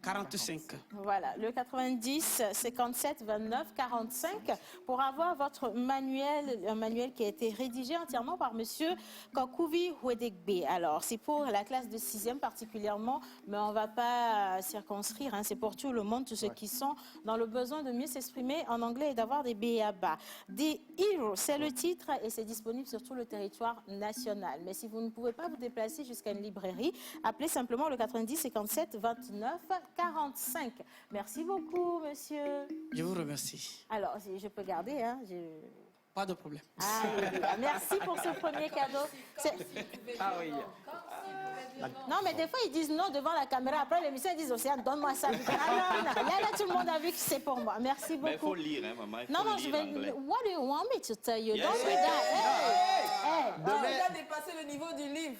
45. Voilà, le 90 57 29 45 pour avoir votre manuel, un manuel qui a été rédigé entièrement par monsieur Kokuvi Wedegbe. Alors, c'est pour la classe de 6e particulièrement, mais on ne va pas circonscrire, hein, c'est pour tout le monde, tous ceux qui sont dans le besoin de mieux s'exprimer en anglais et d'avoir des B.A.B.A. Des Heroes, c'est le titre et c'est disponible sur tout le territoire national. Mais si vous ne pouvez pas vous déplacer jusqu'à une librairie, appelez simplement le 90 57 29 45. Merci beaucoup, monsieur. Je vous remercie. Alors, je peux garder, hein? Pas de problème. Ah, oui. Merci pour ce premier cadeau. Ah oui. Non, mais des fois, ils disent non devant la caméra. Après l'émission, ils disent Océane, donne-moi ça. Ah, non, non. Là, tout le monde a vu que c'est pour moi. Merci beaucoup. Mais il faut lire, hein, maman. Il faut Non, non, lire je vais. anglais. What do you want me to tell you? Yes. Don't do that. Hey! On a déjà dépassé le niveau du livre.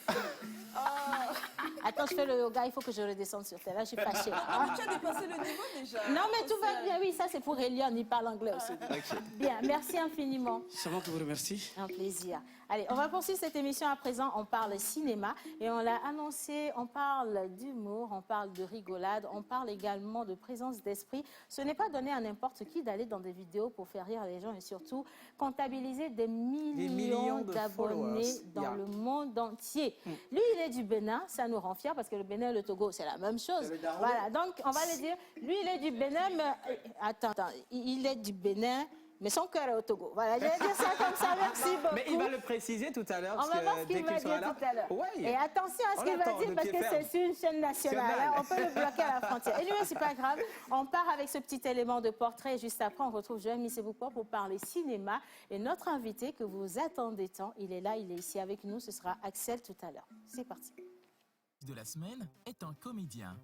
Attends, je fais le yoga, il faut que je redescende sur terre. Là, je suis fâchée. Ah, tu as dépassé le niveau déjà. Non, mais tout va bien. Oui, ça, c'est pour Eliane. Il parle anglais aussi. Bien, merci infiniment. C'est moi qui vous remercie. Un plaisir. Allez, on va poursuivre cette émission à présent. On parle cinéma et on l'a annoncé, on parle d'humour, on parle de rigolade, on parle également de présence d'esprit. Ce n'est pas donné à n'importe qui d'aller dans des vidéos pour faire rire les gens et surtout comptabiliser des millions de d'abonnés followers. dans Yeah. le monde entier. Lui, il est du Bénin, ça nous rend fiers parce que le Bénin et le Togo, c'est la même chose. Voilà, donc on va le dire. Lui, il est du Bénin, mais attends, il est du Bénin. Mais son cœur est au Togo. Voilà, je vais dire ça comme ça. Merci beaucoup. Mais il va le préciser tout à l'heure. On va voir ce qu'il va dire tout à l'heure. Ouais. Et attention à ce On qu'il va attend dire de parce pied que ferme. c'est sur une chaîne nationale. Hein, on peut le bloquer à la frontière. Et lui, c'est pas grave. On part avec ce petit élément de portrait. Juste après, on retrouve Joël Missebouko pour parler cinéma. Et notre invité que vous attendez tant, il est là, il est ici avec nous. Ce sera Axel tout à l'heure. C'est parti. De la semaine est un comédien.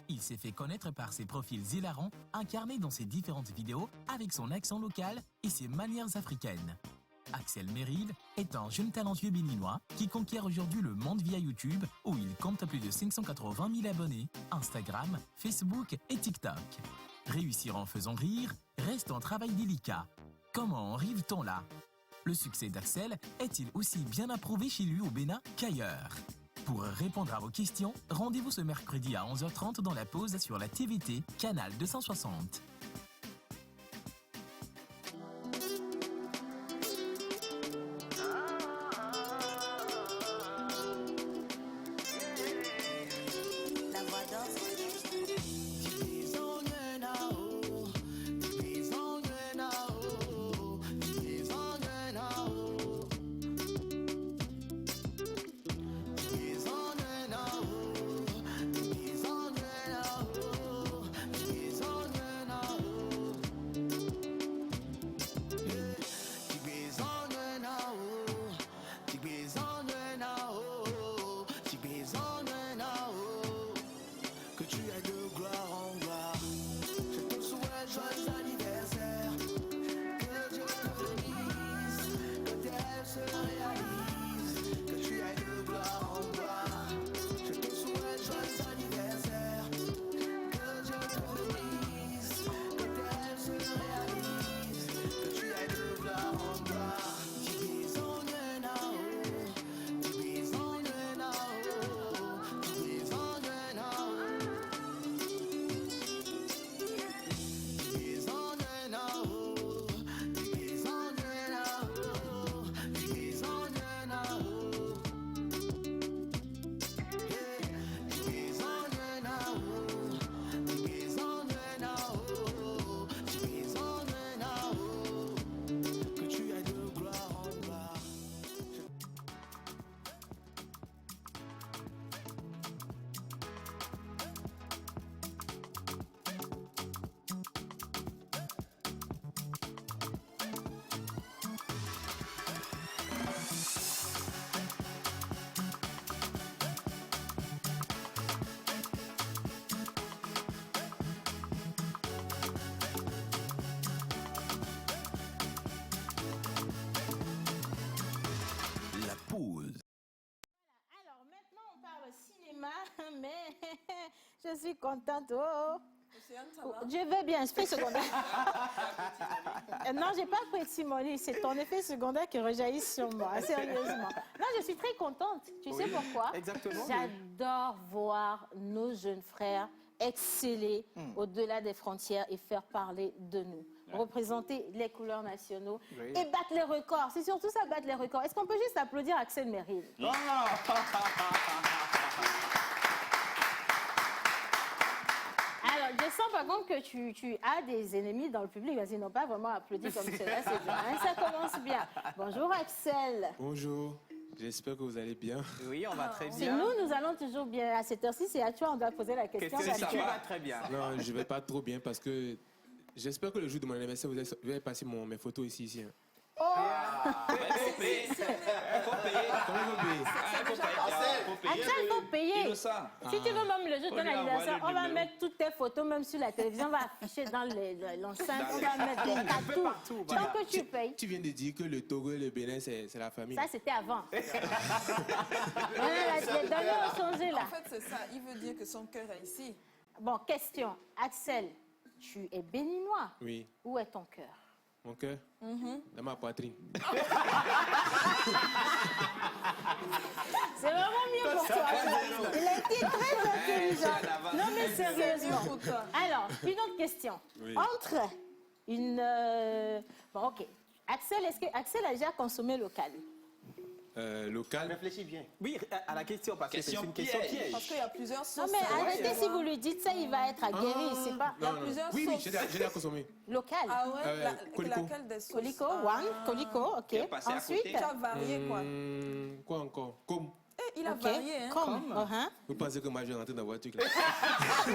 Il s'est fait connaître par ses profils hilarants, incarnés dans ses différentes vidéos avec son accent local et ses manières africaines. Axel Merrill est un jeune talentueux béninois qui conquiert aujourd'hui le monde via YouTube où il compte plus de 580 000 abonnés, Instagram, Facebook et TikTok. Réussir en faisant rire reste un travail délicat. Comment en arrive-t-on là? Le succès d'Axel est-il aussi bien approuvé chez lui au Bénin qu'ailleurs? Pour répondre à vos questions, rendez-vous ce mercredi à 11h30 dans la pause sur la TVT, canal 260. La voix d'Orzik. Oh je suis contente. Oh. Océane, ça va? Je vais bien, effet secondaire. Non, j'ai pas pris Timoni, c'est ton effet secondaire qui rejaillit sur moi, sérieusement. Non, je suis très contente. Tu sais pourquoi? Exactement. J'adore voir nos jeunes frères exceller au-delà des frontières et faire parler de nous. Représenter les couleurs nationaux et battre les records. C'est surtout ça, battre les records. Est-ce qu'on peut juste applaudir Axel Merrill? Alors, je sens par contre que tu as des ennemis dans le public, parce qu'ils n'ont pas vraiment applaudi comme cela, c'est bien. Hein, ça commence bien. Bonjour Axel. Bonjour, j'espère que vous allez bien. Oui, on va très C'est bien. nous allons toujours bien. À cette heure-ci, c'est à toi, on doit poser la question. Tu vas très bien. Non, je ne vais pas trop bien parce que j'espère que le jour de mon anniversaire, vous allez passer mes photos ici. Hein. Oh! Faut payer. Comment vous payez? Axel, il faut payer. Innocent. Si tu veux même le jour de ton lui envoyer anniversaire, le on va numéro. mettre toutes tes photos, même sur la télévision, on va afficher dans l'enceinte, on va mettre des partout. Tant que tu payes. Tu viens de dire que le Togo et le Bénin, c'est la famille. Ça, c'était avant. Voilà, les données ont changé là. En fait, c'est ça. Il veut dire que son cœur est ici. Bon, question. Axel, tu es béninois. Oui. Où est ton cœur? Mon cœur? Dans ma poitrine. C'est vraiment mieux pour toi. Il a été très intelligent. Non, mais sérieusement. Alors, une autre question. Oui. Entre une... Bon, OK. Axel, est-ce que Axel a déjà consommé local? Local? Réfléchis bien. Oui, à la question, parce que c'est Question une question piège. piège. Parce qu'il y a plusieurs Non, sauces. mais arrêtez, si vous lui dites ça, il va être aguerri. C'est pas Il y a Non, non. plusieurs Oui, sauces. j'ai déjà consommé. local. Ah ouais? Colico. Laquelle des sauces? Colico, Ah. one, colico, OK. passé à Ensuite, côté. Tu as varié, quoi. Quoi encore? Comme. Eh, il a OK. varié, hein. Comme. Vous pensez que moi je vais rentrer dans la voiture là? Non,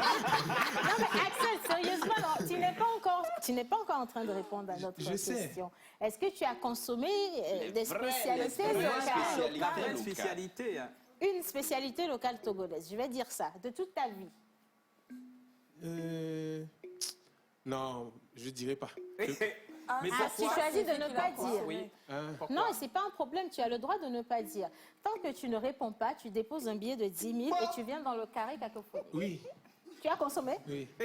mais Axel, sérieusement, non, tu n'es pas encore en train de répondre à notre Je sais. question. Est-ce que tu as consommé des vraies spécialités spécialités. locales? La vraie spécialité. Hein. Une spécialité locale togolaise, je vais dire ça, de toute ta vie. Non, je dirais pas. Ah, Mais Ah, tu pourquoi? choisis de ne pas dire. Oui. Hein? Non, c'est pas un problème, tu as le droit de ne pas dire. Tant que tu ne réponds pas, tu déposes un billet de 10 000 et tu viens dans le carré cacophonie. Oui, Tu as consommé? oui. Il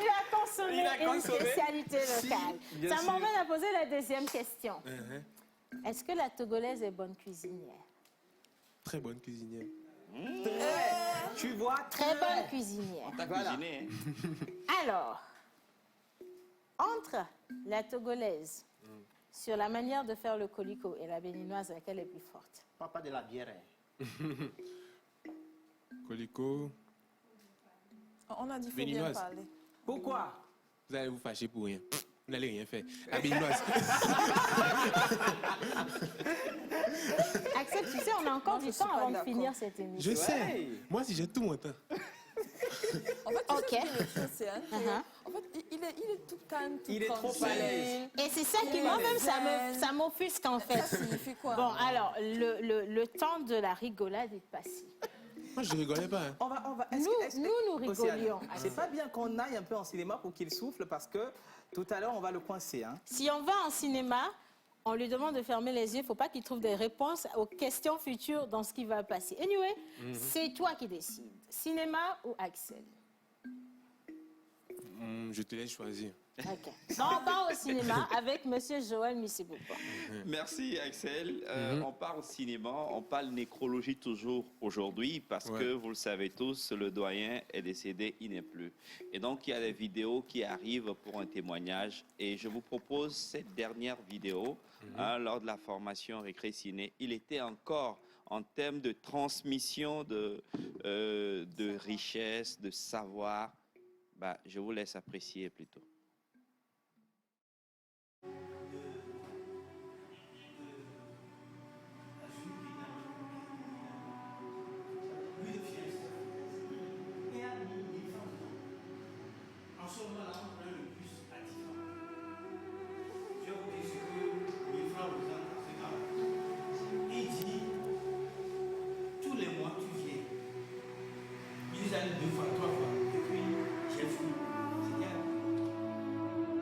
a consommé Il a une consommé. spécialité locale. bien Ça sûr. m'emmène à poser la deuxième question. Uh-huh. Est-ce que la Togolaise est bonne cuisinière? Très bonne cuisinière. Tu vois, Très bonne cuisinière. T'as Voilà. cuisiné, hein? Alors, entre la Togolaise sur la manière de faire le colico et la béninoise, laquelle est plus forte? Papa de la bière. Colico. On a dit qu'il faut bien Béninoise. parler. pourquoi? Vous allez vous fâcher pour rien. Vous n'allez rien faire. La béninoise. Axel, tu sais, on a encore Moi, je du suis temps pas avant de d'accord. finir cette émission. Je sais. Moi, si j'ai tout mon temps. En fait, Ok. tu sais ce que le truc, c'est, hein, que, Uh-huh. en fait, il est tout calme, tout Il est trop tranquille. à l'aise. Et c'est ça qui, Il moi-même, est zen. ça m'offusque en fait. Ça signifie quoi? Bon, alors, le temps de la rigolade est passé. Moi, je rigolais pas. Hein. On va, Nous Océane, rigolions. c'est pas bien qu'on aille un peu en cinéma pour qu'il souffle parce que tout à l'heure, on va le coincer. Hein. Si on va en cinéma, on lui demande de fermer les yeux. Il ne faut pas qu'il trouve des réponses aux questions futures dans ce qui va passer. Anyway, c'est toi qui décides. Cinéma ou Axel? Je te laisse choisir. Ok. Donc, on part au cinéma avec Monsieur Joël Missiboupa. Merci Axel. On part au cinéma, on parle nécrologie toujours aujourd'hui parce que vous le savez tous, le doyen est décédé, il n'est plus. Et donc il y a des vidéos qui arrivent pour un témoignage et je vous propose cette dernière vidéo lors de la formation Récré Ciné. Il était encore en termes de transmission de richesse, de savoir. Bah, je vous laisse apprécier plutôt.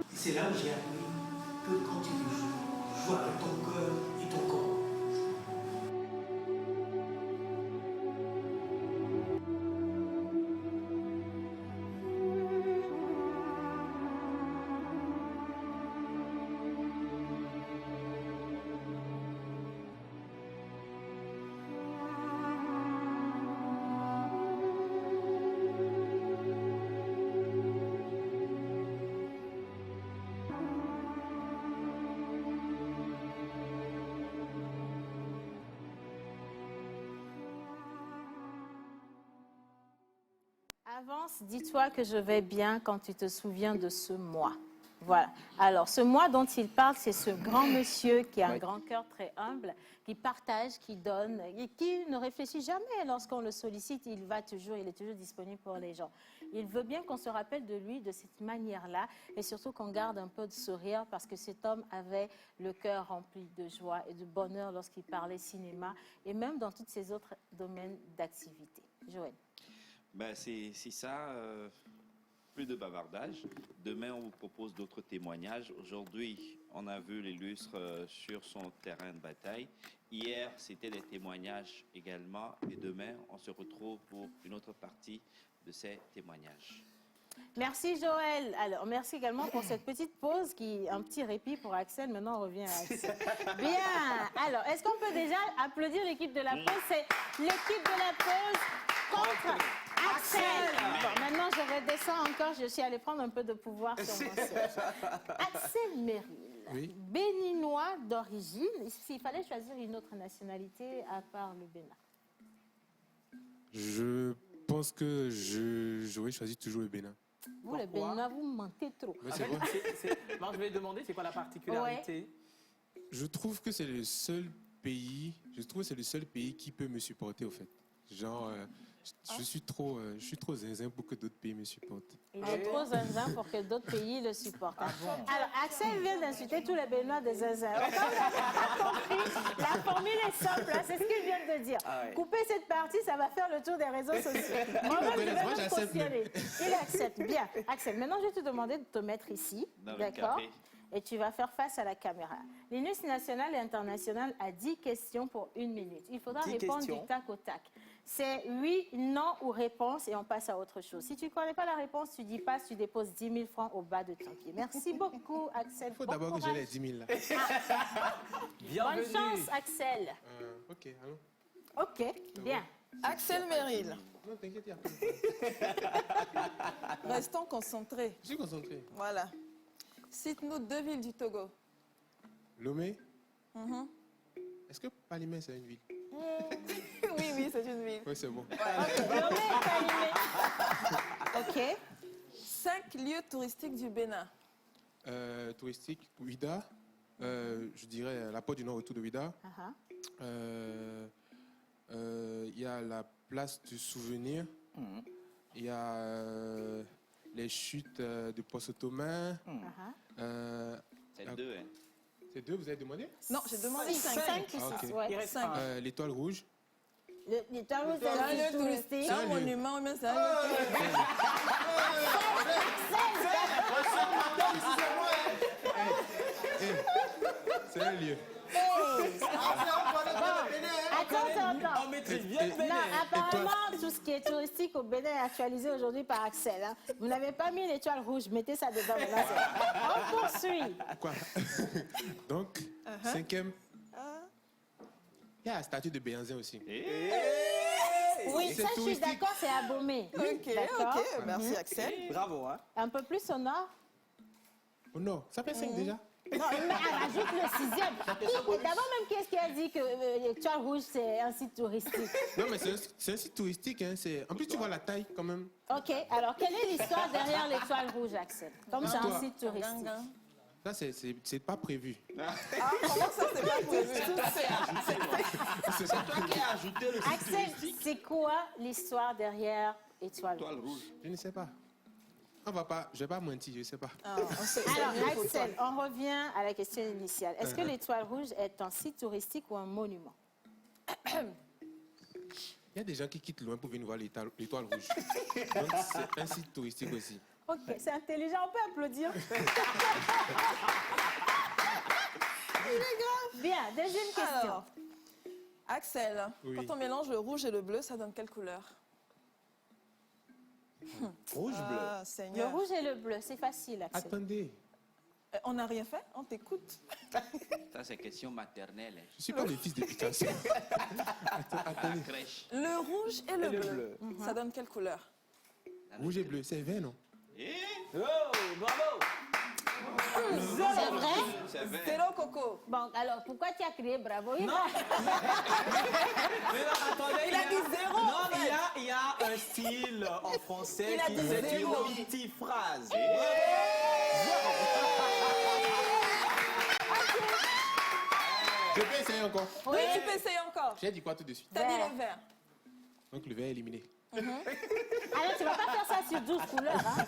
C'est là où j'ai appris que quand tu veux jouer, joue avec ton cœur et ton corps. avance, dis-toi que je vais bien quand tu te souviens de ce moi. Voilà. Alors, ce moi dont il parle, c'est ce grand monsieur qui a un grand cœur très humble, qui partage, qui donne, et qui ne réfléchit jamais lorsqu'on le sollicite. Il est toujours disponible pour les gens. Il veut bien qu'on se rappelle de lui de cette manière-là et surtout qu'on garde un peu de sourire parce que cet homme avait le cœur rempli de joie et de bonheur lorsqu'il parlait cinéma et même dans tous ces autres domaines d'activité. Joël. Ben, c'est ça. Plus de bavardage. Demain, on vous propose d'autres témoignages. Aujourd'hui, on a vu l'illustre sur son terrain de bataille. Hier, c'était des témoignages également. Et demain, on se retrouve pour une autre partie de ces témoignages. Merci Joël. Alors, merci également pour cette petite pause, un petit répit pour Axel. Maintenant, on revient à Axel. Bien. Alors, est-ce qu'on peut déjà applaudir l'équipe de la pause? C'est l'équipe de la pause contre Axel. Bon, maintenant, je redescends encore. Je suis allée prendre un peu de pouvoir sur mon siège. Axel Merrill, béninois d'origine. S'il fallait choisir une autre nationalité à part le Bénin. Je pense que j'aurais choisi toujours le Bénin. Vous, les Béninois, vous mentez trop. Ouais, c'est vrai. Moi, je vais demander, c'est quoi la particularité? Je trouve que c'est le seul pays. Je trouve que c'est le seul pays qui peut me supporter au fait. Genre, je suis trop zinzin pour que d'autres pays me supportent. Il est trop zinzin pour que d'autres pays le supportent. Alors, Axel vient d'insulter tous les Béninois des zinzins. On a compris. La formule est simple, hein, c'est ce qu'il vient de dire. Couper cette partie, ça va faire le tour des réseaux sociaux. Moi-même, je vais me cautionner. Il accepte. Bien. Axel, maintenant, je vais te demander de te mettre ici. D'accord? Et tu vas faire face à la caméra. L'INUS national et international a 10 questions pour 1 minute. Il faudra répondre du tac au tac. C'est oui, non ou réponse et on passe à autre chose. Si tu ne connais pas la réponse, tu dis pas, tu déposes 10 000 francs au bas de ton pied. Merci beaucoup, Axel. Il faut d'abord que j'ai les 10 000 là. Bonne chance, Axel. Ok, allons. Ok, bien. Axel Merrill. Non, t'inquiète, il y a pas de Restons concentrés. Je suis concentré. Voilà. Cite-nous 2 villes du Togo. Lomé. Est-ce que Palimé, c'est une ville? Oui, c'est une ville. Oui, c'est bon. Lomé et Palimé. Ok. 5 lieux touristiques du Bénin. Touristique, Ouida. Je dirais la porte du Nord autour de Ouida. Il y a la place du souvenir. Il y a les chutes de Poste-Ottoman. C'est 2, hein? C'est 2, vous avez demandé? Non, j'ai demandé 5. Il reste 5. L'Étoile Rouge. L'Étoile Rouge, c'est un lieu touristique. C'est un monument, mais c'est un lieu touristique. C'est un lieu. Attends. On maîtrise bien le Bénin. Non, apparemment, tout ce qui est touristique au Bénin est actualisé aujourd'hui par Axel. Hein. Vous n'avez pas mis l'Étoile Rouge, mettez ça dedans. On poursuit. Quoi? Donc, 5e. Il y a la statue de Béhanzin aussi. Oui, ça, je suis d'accord, c'est à Bomé. Ok, merci Axel. Bravo, hein? Un peu plus au nord. Au nord, ça fait 5 déjà. Non, mais ajoute le 6e. D'abord, même, qu'est-ce qui a dit que l'Étoile Rouge, c'est un site touristique? Non, mais c'est un site touristique. Hein. En plus, tu vois la taille quand même. Ok, alors quelle est l'histoire derrière l'Étoile Rouge, Axel? Comme c'est un site touristique. Ça, c'est pas prévu. Comment ça, c'est pas prévu? C'est toi qui as ajouté le site Axel, c'est quoi l'histoire derrière Étoile Rouge? Je ne sais pas. Je vais pas mentir, je ne sais pas. Alors, Axel, on revient à la question initiale. Est-ce que l'Étoile Rouge est un site touristique ou un monument? Il y a des gens qui quittent loin pour venir voir l'Étoile Rouge. Donc, c'est un site touristique aussi. Ok, c'est intelligent, on peut applaudir. Il est grave. Bien, deuxième question. Alors, Axel, quand on mélange le rouge et le bleu, ça donne quelle couleur? Rouge-bleu. Ah, Seigneur. Le rouge et le bleu, c'est facile, Axel. Attendez. On n'a rien fait, on t'écoute. Ça, c'est question maternelle. Hein. Je ne suis pas le fils de Picasso. Attendez. Crèche. Le rouge et le bleu, ça donne quelle couleur? Rouge et bleu, c'est vert, non? Eh? Oh, bravo! C'est vrai? vert. Zéro coco. Bon, alors pourquoi tu as crié bravo? Non. Mais non, attendez, Il a dit zéro, Non, en fait. il y a un style en français Il a qui dit c'est une zéro. multi-phrase. Je peux essayer encore. Oui, tu peux essayer encore. J'ai dit quoi tout de suite? T'as dit le vert. Donc le vert est éliminé. Alors, tu vas pas faire ça sur 12 couleurs. Hein?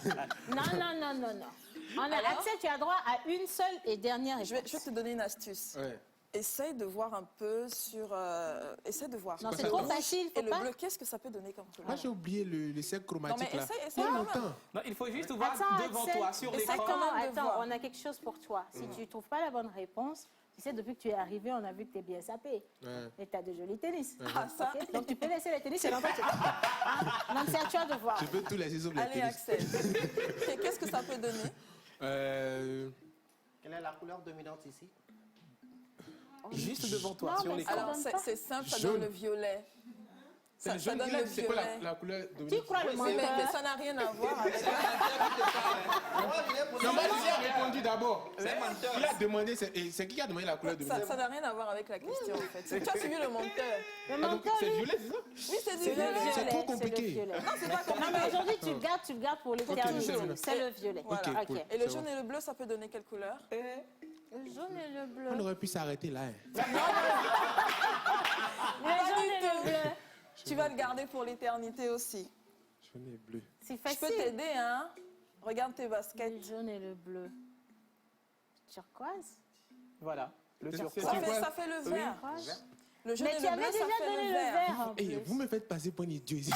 Non. Alors? Axel, tu as droit à une seule et dernière réponse. Je vais te donner une astuce. Ouais. Essaye de voir un peu sur... essaye de voir. Non, c'est c'est trop trop facile, Et faut le pas. bleu, qu'est-ce que ça peut donner comme couleur? Moi j'ai oublié le cercle Non, chromatique mais là. essaye Il y a quand même. longtemps. Non, il faut juste voir Attends, devant Axel, toi, sur essaye l'écran. quand même de Attends, voir. on a quelque chose pour toi. Si tu trouves pas la bonne réponse, tu sais, depuis que tu es arrivé, on a vu que tu es bien sapé. Ouais. Et tu as de jolis tennis. Ah, ça. Ok? Donc, tu peux laisser les tennis et l'endroit. Donc, c'est à toi de voir. Je peux tout laisser sauf les Allez, tennis. Axel. Ok, qu'est-ce que ça peut donner? Quelle est la couleur dominante ici? Juste devant toi, Non, sur mais l'écran. Alors, donne pas. c'est simple, ça Jaune. donne le violet. C'est le Ça jaune donne qu'il a le dit, c'est quoi violet. la couleur Tu dominante? crois le Oui, mais menteur? ça n'a rien à voir avec... Non, moi j'ai répondu d'abord. C'est un menteur. Il a demandé, c'est qui a demandé la couleur dominante? Ça n'a rien à voir avec la question, en fait. Tu as suivi le monteur. Le Ah, donc menteur, c'est lui, violet, c'est ça? Oui, c'est du c'est le violet. violet. C'est trop le compliqué. violet. Non, c'est pas Non, mais compliqué. aujourd'hui, tu le gardes pour l'éternité. Ok, C'est le violet. Voilà. Ok, cool. Et le C'est jaune bon. et le bleu, ça peut donner quelle couleur? Le jaune et le bleu. On aurait pu s'arrêter là. Hein. Le jaune et le bleu. Tu vas le garder pour l'éternité aussi. Jaune et bleu. C'est Je peux facile. t'aider, hein? Regarde tes Le baskets. jaune et le bleu. Turquoise. Voilà. Le C'est turquoise. quoi? Ça fait le vert. Turquoise. Le jaune Mais et tu le bleu, avais ça déjà fait donné le le vert. vert en Et plus. vous me faites passer pour une idiot ici.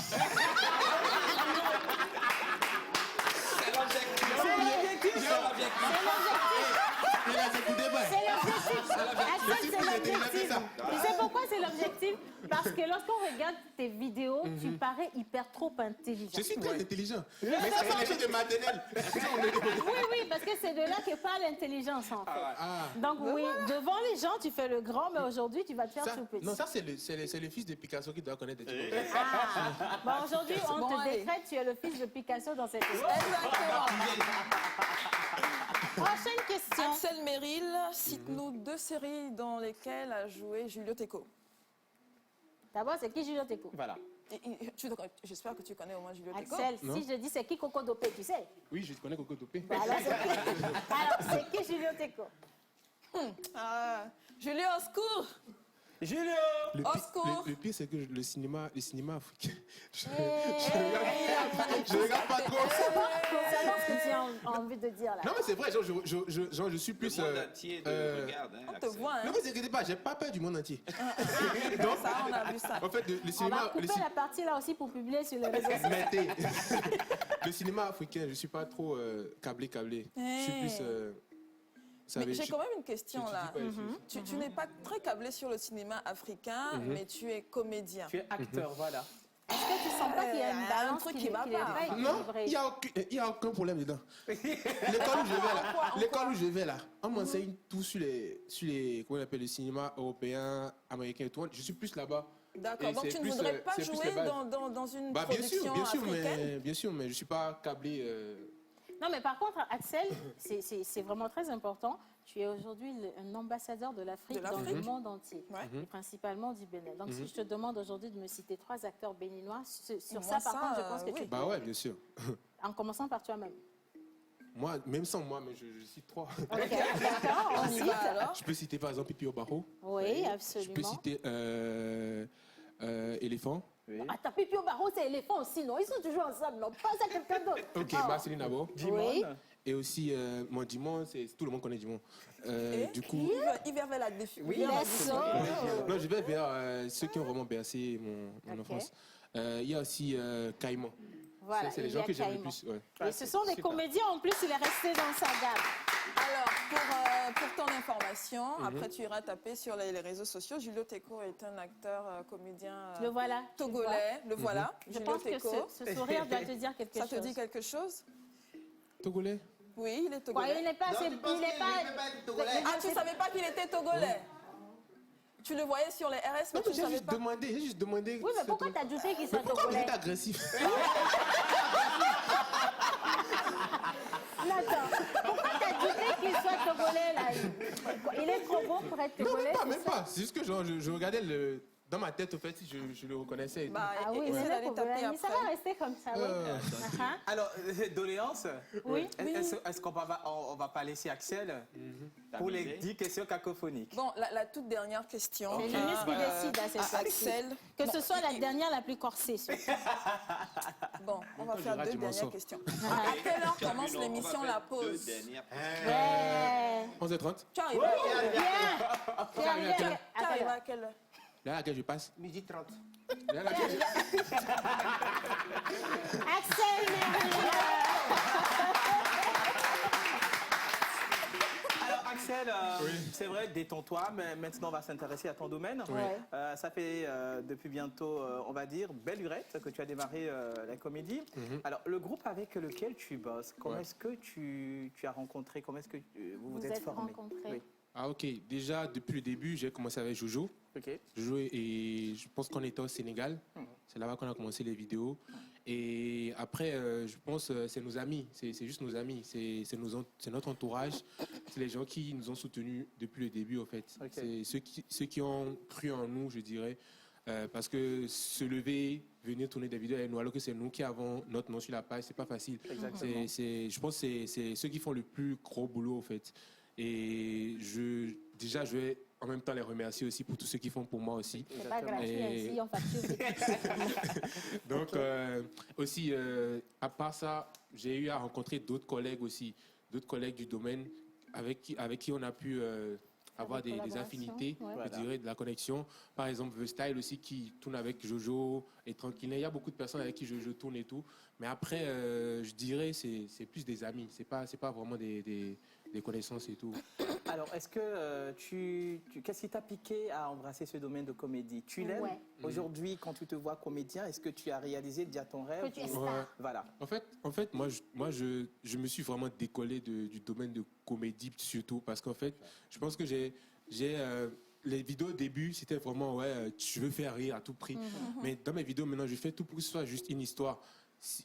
Il a écouté pas. C'est l'objectif. Axel, c'est Il a fait l'objectif. ça. Tu sais pourquoi c'est l'objectif? Parce que lorsqu'on regarde tes vidéos, tu parais hyper trop intelligent. Je suis très intelligent. Mais ça fait les choses de maternelle. Oui, parce que c'est de là que part l'intelligence en fait. Ah. Donc oui, devant les gens, tu fais le grand, mais aujourd'hui, tu vas te faire Ça- tout petit. non, ça c'est le fils de Picasso qui doit connaître des trucs. Ah. Bon, aujourd'hui, on Bon, te allez. décrète, tu es le fils de Picasso dans cette histoire. Exactement. Prochaine question. Axel Merrill, cite-nous 2 séries dans lesquelles a joué Julio Teco. D'abord, c'est qui Julio Teco? Voilà. J'espère que tu connais au moins Julio Teco. Axel, Non. si je dis c'est qui Coco Dopé, tu sais? Oui, je connais Coco Topé. Bah, alors, c'est qui Julio Teco? Ah, Julio, au secours! Julio! Au Le pire, c'est que le cinéma africain, je Je regarde pas trop. savoir ce que tu as envie de dire là. Non, mais c'est vrai, genre, je suis plus. Le monde entier regarde. Hein, On te Axel. voit, hein? Ne vous inquiétez pas, j'ai pas peur du monde entier. Ça, on a vu ça. En fait, le On va cinéma. couper la partie là aussi pour publier sur les réseaux sociaux. Mettez. Le cinéma africain, je suis pas trop câblé. Je suis plus. vous Mais savez, j'ai je- quand même une question je dis là. pas les choses. Tu n'es pas très câblé sur le cinéma africain, mais tu es comédien. Tu es acteur, voilà. Est-ce que tu sens pas qu'il y a une balance truc qui qui va n'est pas. pas Non, équilibrée? il y a aucun problème dedans. L'école où je vais là, on m'enseigne tout sur les comment on appelle le cinéma européen, américain et tout. Je suis plus là-bas. D'accord, Et donc c'est tu ne plus, voudrais pas c'est plus jouer les bases. dans une Bah, production africaine? bien sûr, mais je suis pas câblé. Non, mais par contre, Axel, c'est vraiment très important. Tu es aujourd'hui un ambassadeur de l'Afrique dans le monde entier, et principalement du Bénin. Donc, si je te demande aujourd'hui de me citer 3 acteurs béninois, sur Moi, ça, par contre, je pense que tu Bah ouais, bien sûr. En commençant par toi-même. Moi, même sans moi, mais je cite 3. Ok, d'accord, on y cite. va alors. Je peux citer par exemple Pipi Obaro. Oui, Je absolument. peux citer Éléphant. Ah, t'as Pipi Obaro, c'est éléphant aussi, non? Ils sont toujours ensemble, non? Pas à quelqu'un d'autre. Ok, Oh. Marceline Nabo. Oui. Et aussi, mon Dimon, tout le monde connaît Dimon. Du coup, Il vers la défi. Oui, non, je vais vers ceux qui ont vraiment bercé mon enfance. Il y a aussi Caïman. Voilà, C'est les il y a gens que j'aime le Caïman. plus. Ouais. Et ce sont des comédiens, en plus, il est resté dans sa gamme. Alors, pour ton information, après tu iras taper sur les réseaux sociaux. Julio Teco est un acteur, comédien Le voilà. tu togolais. vois. Le voilà, Je Julio pense que Teco. ce sourire doit te dire quelque chose. Ça te dit quelque chose? Togolais. Oui, il est Quoi, togolais. il n'est pas... Donc, tu penses qu'il ne peut pas être togolais? Ah, tu ne savais pas qu'il était togolais? Tu le voyais sur les RS, mais Non, tu mais ne savais pas. j'ai juste demandé. Oui, mais pourquoi t'as douté qu'il soit Pourquoi vous togolais? êtes agressif? Attends, pourquoi t'as douté qu'il soit togolais? congolais, là. Il est trop beau pour être Non, congolais. même pas, c'est même ça? pas. C'est juste que genre, je regardais dans ma tête, au fait, je le reconnaissais. Et tout. Bah, Ah oui, essaie c'est d'aller vrai, taper mais ça après. va rester comme ça, oui. Uh-huh. Alors, doléance. Oui. Est-ce qu'on va pas laisser Axel pour les T'amuser. 10 questions cacophoniques? Bon, la toute dernière question. C'est Linus qui décide à cette à fois-ci. Axel. Que Bon, ce soit la dernière la plus corsée. surtout. Bon, on va Quand faire je rate, deux je m'en dernières sors. questions. À quelle heure commence Non, on va l'émission faire La deux Pause? dernières. Ouais. 11h30. Tu arrives Bien. Tu es arrivé à quelle heure? Là à laquelle je passe. 12h30. Là à laquelle Axel Merveilleux. Alors, Axel, c'est vrai, détends-toi, mais maintenant on va s'intéresser à ton domaine. Ouais. Ça fait depuis bientôt, on va dire, belle lurette que tu as démarré la comédie. Alors, le groupe avec lequel tu bosses, comment est-ce que tu as rencontré, comment est-ce que vous Vous êtes êtes formé? rencontrés. Ah ok, déjà depuis le début, j'ai commencé avec Jojo. Ok. Jojo et je pense qu'on était au Sénégal. C'est là-bas qu'on a commencé les vidéos. Et après, je pense c'est nos amis, c'est juste nos amis, c'est notre entourage, c'est les gens qui nous ont soutenus depuis le début en fait. Ok. C'est ceux qui ont cru en nous, je dirais. Parce que se lever, venir tourner des vidéos avec nous, alors que c'est nous qui avons notre nom sur la page, c'est pas facile. Exactement. Je pense que c'est ceux qui font le plus gros boulot en fait. Et je vais en même temps les remercier aussi pour tous ceux qui font pour moi aussi. C'est pas gratuit, Et- ainsi on facture. Donc aussi, à part ça, j'ai eu à rencontrer d'autres collègues aussi, d'autres collègues du domaine avec qui on a pu avoir des affinités, ouais. je dirais, de la connexion. Par exemple, The Style aussi qui tourne avec Jojo et Tranquille. Il y a beaucoup de personnes avec qui je tourne et tout. Mais après, je dirais c'est plus des amis. C'est pas vraiment des connaissances et tout. Alors, est-ce que qu'est-ce qui t'a piqué à embrasser ce domaine de comédie? Tu l'aimes? Ouais. Aujourd'hui, quand tu te vois comédien, est-ce que tu as réalisé déjà ton rêve? Que tu es ou- star. Voilà. En fait, moi, je me suis vraiment décollé du domaine de comédie surtout parce qu'en fait, je pense que j'ai les vidéos au début, c'était vraiment je veux faire rire à tout prix. Mais dans mes vidéos maintenant, je fais tout pour que ce soit juste une histoire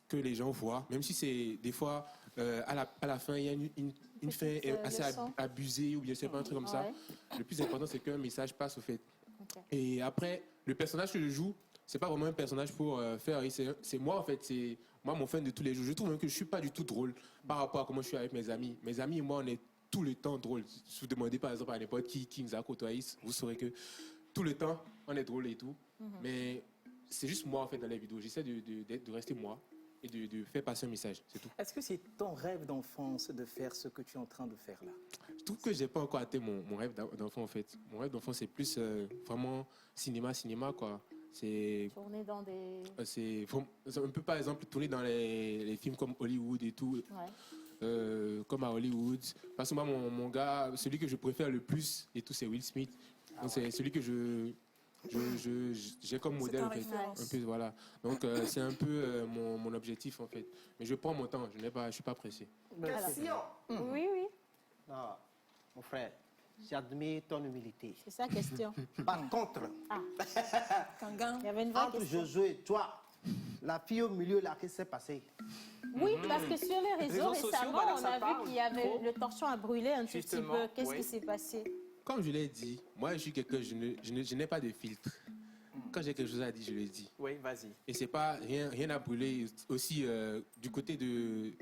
que les gens voient, même si c'est des fois à la fin il y a une fin assez leçon. abusée ou bien c'est pas un truc comme ça. Ouais. Le plus important c'est qu'un message passe au fait. Ok. Et après, le personnage que je joue, c'est pas vraiment un personnage pour faire rire. C'est moi, en fait. C'est moi, mon fan de tous les jours. Je trouve même que je suis pas du tout drôle par rapport à comment je suis avec mes amis. Mes amis et moi, on est tout le temps drôle. Si vous demandez par exemple à n'importe qui nous a côtoyés, vous saurez que tout le temps, on est drôle et tout. Mais c'est juste moi, en fait, dans les vidéos. J'essaie de rester moi et de faire passer un message. C'est tout. Est-ce que c'est ton rêve d'enfance de faire ce que tu es en train de faire là? Je trouve que j'ai pas encore atteint mon rêve d'enfant, en fait. Mon rêve d'enfant, c'est plus vraiment cinéma, quoi. C'est Tourner dans des... on peut par exemple tourner dans les films comme Hollywood et tout, Ouais. comme à Hollywood. Parce que moi, mon gars, celui que je préfère le plus et tout, c'est Will Smith. Donc c'est celui que j'ai comme modèle en fait. référence. Un peu, voilà. Donc c'est un peu mon objectif en fait. Mais je prends mon temps, je suis pas pressé. Question. Oui, oui. Non, mon frère, j'admire ton humilité. C'est ça la question. Par contre, Il y avait une vraie entre question. Jojo et toi, la fille au milieu là, qu'est-ce qui s'est passé? Oui, parce que sur les réseaux sociaux, récemment, voilà, on ça a parle vu qu'il y avait trop. le torchon a brûlé un tout petit Justement, peu. Qu'est-ce oui. qui s'est passé? Comme je l'ai dit, moi je suis quelqu'un, je n'ai pas de filtre. Quand j'ai quelque chose à dire, je le dis. Oui, vas-y. Et c'est pas rien à brûler. Aussi, du côté de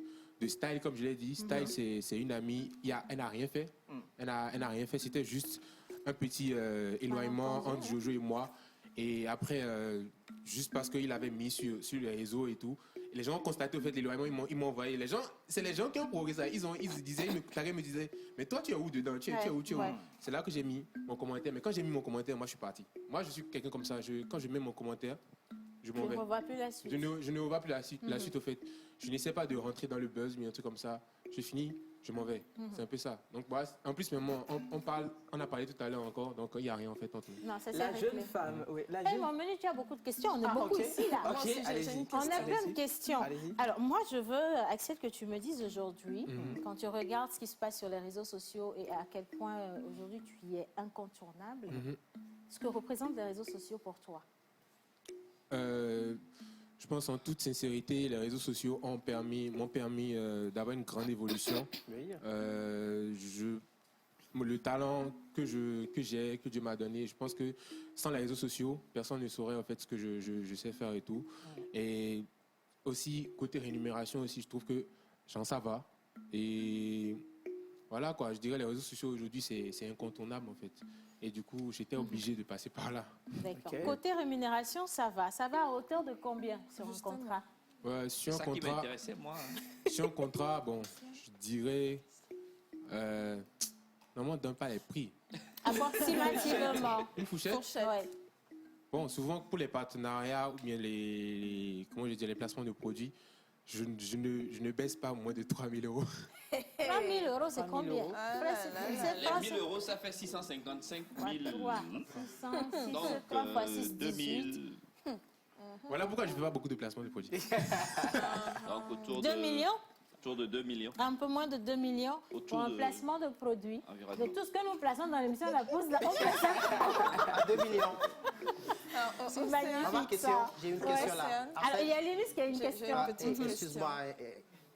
Style, comme je l'ai dit, Style, c'est une amie. Elle n'a rien fait. Elle n'a rien fait. C'était juste un petit éloignement entre Jojo et moi. Et après, juste parce qu'il avait mis sur les réseaux et tout, les gens ont constaté au fait l'éloignement, ils m'ont envoyé. C'est les gens qui ont provoqué ça. Ils disaient, Tarek me disait, mais toi tu es où dedans? Tu es où? C'est là que j'ai mis mon commentaire. Mais quand j'ai mis mon commentaire, moi je suis parti. Moi je suis quelqu'un comme ça. Quand je mets mon commentaire, je m'en Je vais. ne revois plus la suite. Je ne revois plus la suite au fait. Je n'essaie pas de rentrer dans le buzz, mais un truc comme ça. Je finis, je m'en vais. C'est un peu ça. Donc, en plus, même on a parlé tout à l'heure encore, donc il n'y a rien en fait entre nous. Non, ça La c'est jeune réglé. femme, oui. La Eh, jeune... mon menu, tu as beaucoup de questions. On est Ah, beaucoup ok. ici, là. Ok, Moi aussi, j'ai allez-y. une question. On a plein Allez-y. de questions. Allez-y. Alors, moi, je veux, Axel, que tu me dises aujourd'hui, quand tu regardes ce qui se passe sur les réseaux sociaux et à quel point aujourd'hui tu y es incontournable, ce que représentent les réseaux sociaux pour toi. Je pense en toute sincérité, les réseaux sociaux m'ont permis d'avoir une grande évolution. Oui. le talent que j'ai, que Dieu m'a donné. Je pense que sans les réseaux sociaux, personne ne saurait en fait ce que je sais faire et tout. Et aussi, côté rémunération aussi, je trouve que ça va. Et voilà quoi, je dirais les réseaux sociaux aujourd'hui, c'est incontournable en fait. Et du coup, j'étais obligé de passer par là. D'accord. Côté rémunération, ça va. Ça va à hauteur de combien sur un contrat? Ouais, sur un C'est ça qui contrat, m'intéressait, moi. hein. sur un contrat, bon, je dirais... normalement, on ne donne pas les prix. Approximativement. Une fourchette? Ouais. Bon, souvent pour les partenariats ou bien comment je dis, les placements de produits, je ne baisse pas moins de 3 000 euros. 3 000 euros, c'est 3 000 combien? euros. Les 1 000 euros, ça fait 655 000. 600, Donc, 3 fois 6, 2 18. 000. Voilà pourquoi je ne fais pas beaucoup de placements de produits. Donc, autour 2 de, millions? autour de 2 millions. Un peu moins de 2 millions pour un placement de produits. Environ. De tout ce que nous plaçons dans l'émission La Pause, on place ça. 2 millions. C'est magnifique, ça. J'ai une question là. Alors, il y a Linus qui a une question. Excuse-moi,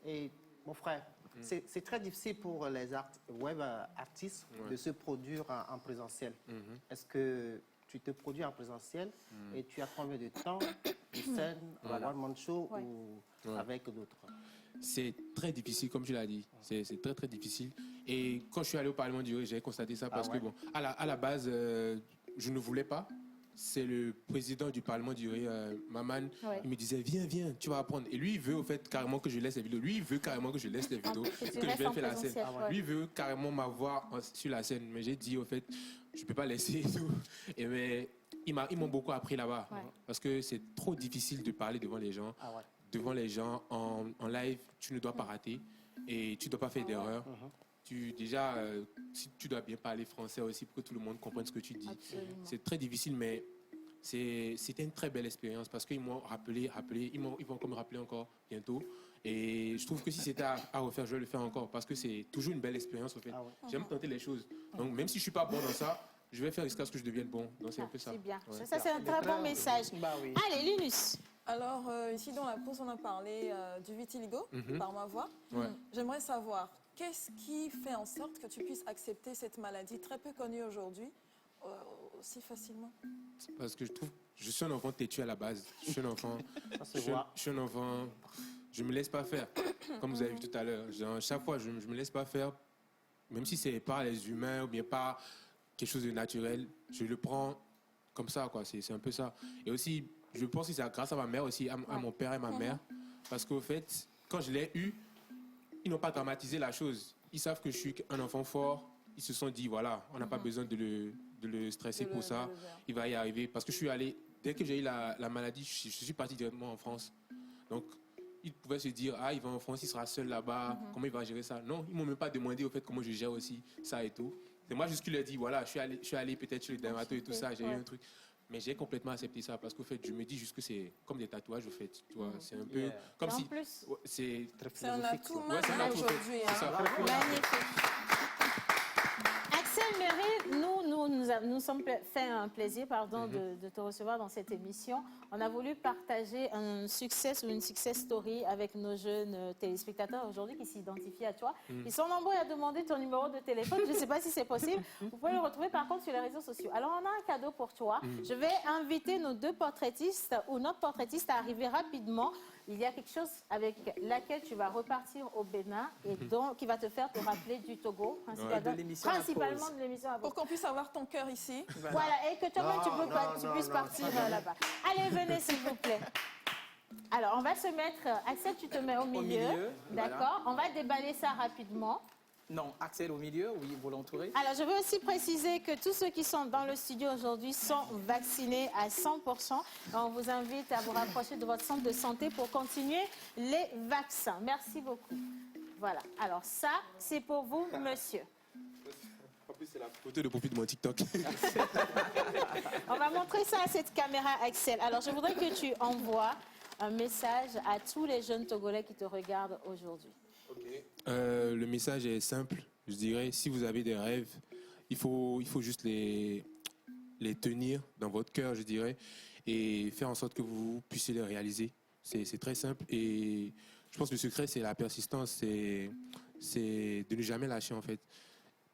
et mon frère, c'est très difficile pour les web artistes de se produire en présentiel. Est-ce que tu te produis en présentiel et tu as combien de temps de scène, one man show ou avec d'autres? C'est très difficile, comme tu l'as dit. C'est très, très difficile. Et quand je suis allé au Parlement du Ré, j'ai constaté ça parce que, bon, à la base, je ne voulais pas. C'est le président du Parlement du Ré, Maman, il me disait, viens, tu vas apprendre. Et lui, il veut au fait carrément que je laisse les vidéos. Lui, il veut carrément que je laisse les vidéos, que je vienne faire la scène. Lui, il veut carrément m'avoir sur la scène. Mais j'ai dit, au fait, je ne peux pas laisser et tout. Et mais, ils m'ont beaucoup appris là-bas. Parce que c'est trop difficile de parler devant les gens. Devant les gens, en live, tu ne dois pas rater. Et tu ne dois pas faire d'erreur. Déjà, si tu dois bien parler français aussi pour que tout le monde comprenne ce que tu dis. C'est très difficile, mais c'était une très belle expérience parce qu'ils m'ont rappelé, ils vont encore me rappeler encore bientôt. Et je trouve que si c'était à refaire, je vais le faire encore parce que c'est toujours une belle expérience en fait. J'aime tenter les choses. Donc même si je ne suis pas bon dans ça, je vais faire jusqu'à ce que je devienne bon. Donc c'est un peu ça. C'est bien. Ça, c'est un très bon message. Allez, Linus. Alors, ici dans la pause, on a parlé du vitiligo par ma voix. J'aimerais savoir, qu'est-ce qui fait en sorte que tu puisses accepter cette maladie très peu connue aujourd'hui aussi facilement? Parce que je trouve, je suis un enfant têtu à la base. Je suis un enfant, je me laisse pas faire, comme vous avez vu tout à l'heure. Chaque fois, je me laisse pas faire, même si c'est par les humains ou bien par quelque chose de naturel, je le prends comme ça, quoi. C'est un peu ça. Et aussi, je pense que c'est grâce à ma mère aussi, à mon père et ma mère, parce qu'au fait, quand je l'ai eu, ils n'ont pas dramatisé la chose. Ils savent que je suis un enfant fort. Ils se sont dit, voilà, on n'a pas besoin de le stresser pour ça. Il va y arriver. Parce que je suis allé, dès que j'ai eu la maladie, je suis parti directement en France. Donc, ils pouvaient se dire, ah, il va en France, il sera seul là-bas. Comment il va gérer ça? Non, ils ne m'ont même pas demandé au fait comment je gère aussi ça et tout. C'est moi juste qui leur ai dit, voilà, je suis allé peut-être chez le dermato et tout ça, j'ai eu un truc. Mais j'ai complètement accepté ça parce qu'au fait, je me dis juste que c'est comme des tatouages, au fait. Tu vois, c'est un peu comme si. C'est un atout aujourd'hui. Magnifique. Axel Meryl, nous sommes fait un plaisir de te recevoir dans cette émission. On a voulu partager un succès ou une success story avec nos jeunes téléspectateurs aujourd'hui qui s'identifient à toi. Ils sont nombreux à demander ton numéro de téléphone. Je ne sais pas si c'est possible. Vous pouvez le retrouver par contre sur les réseaux sociaux. Alors, on a un cadeau pour toi. Je vais inviter nos deux portraitistes ou notre portraitiste à arriver rapidement. Il y a quelque chose avec laquelle tu vas repartir au Bénin et donc qui va te faire te rappeler du Togo, principalement de l'émission. Pour qu'on puisse avoir ton cœur ici. Voilà, et que toi-même tu puisses partir là-bas. Allez, venez s'il vous plaît. Alors, on va se mettre... Axel, tu te mets au milieu. D'accord. On va déballer ça rapidement. Non, Axel au milieu, oui, vous l'entourez. Alors, je veux aussi préciser que tous ceux qui sont dans le studio aujourd'hui sont vaccinés à 100%. On vous invite à vous rapprocher de votre centre de santé pour continuer les vaccins. Merci beaucoup. Voilà. Alors ça, c'est pour vous, monsieur. En plus, c'est la photo de profil de mon TikTok. On va montrer ça à cette caméra, Axel. Alors, je voudrais que tu envoies un message à tous les jeunes Togolais qui te regardent aujourd'hui. Le message est simple, je dirais. Si vous avez des rêves, il faut juste les tenir dans votre cœur, je dirais, et faire en sorte que vous puissiez les réaliser. C'est très simple. Et je pense que le secret, c'est la persistance, c'est de ne jamais lâcher, en fait.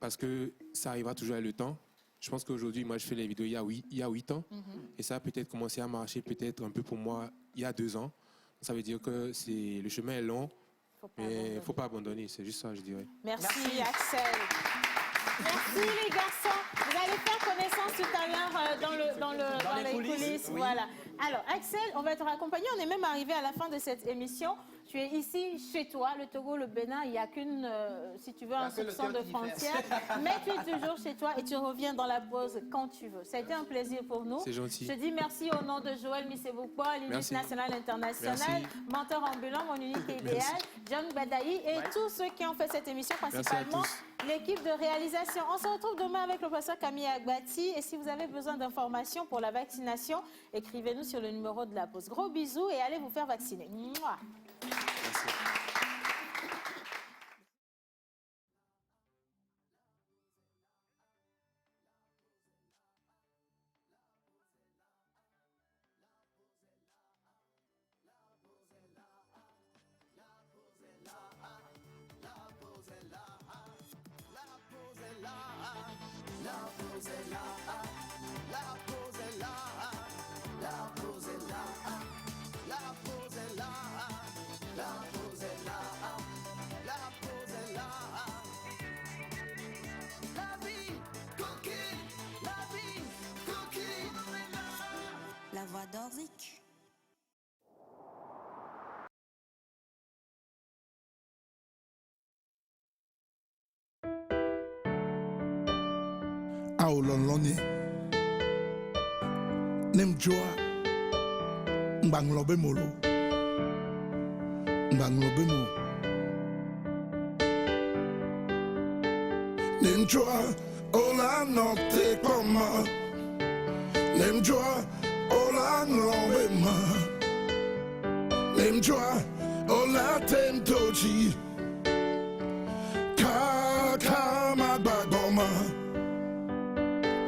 parce que ça arrivera toujours avec le temps. Je pense qu'aujourd'hui, moi, je fais les vidéos il y a 8 ans. Et ça a peut-être commencé à marcher peut-être un peu pour moi il y a 2 ans. Ça veut dire que le chemin est long, mais il ne faut pas abandonner. C'est juste ça, je dirais. Merci, Axel. Merci les garçons. Vous allez faire connaissance tout à l'heure dans les coulisses. Oui. Voilà. Alors, Axel, on va te raccompagner. On est même arrivé à la fin de cette émission. Tu es ici chez toi, le Togo, le Bénin. Il n'y a qu'une, si tu veux, un soupçon de frontière. Mais tu es toujours chez toi et tu reviens dans la pause quand tu veux. Ça a été un plaisir pour nous. C'est gentil. Je dis merci au nom de Joël Misseboupa, l'unité Merci. nationale internationale, Merci. menteur ambulant, mon unité idéale, John Badaï et tous ceux qui ont fait cette émission, principalement l'équipe de réalisation. On se retrouve demain avec le professeur Camille Agbati. Et si vous avez besoin d'informations pour la vaccination, écrivez-nous sur le numéro de la pause. Gros bisous et allez vous faire vacciner. Mouah. La voix d'Orzik. Aolonlone Nemjoa Mbanglobe Molo Mbanglobe Mo Nemjoa Ola notte koma Nemjoa Ola nglobe ma Nemjoa Ola temtoji Kama bagoma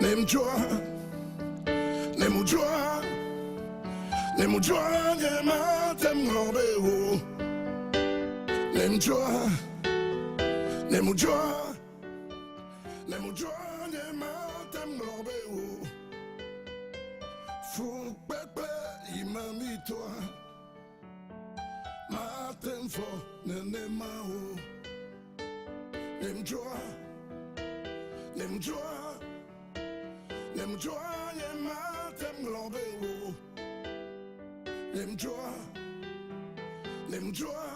Nemjoa Nemujua Nemujua Yema temlobe o Nemjoa Nemujua Nemujua Yema temlobe o Fou pepe imami toi Matem fo nenema o Nemjoa Nemjoa Nemjoa Yema temlobe o Nemjoa Nemjoa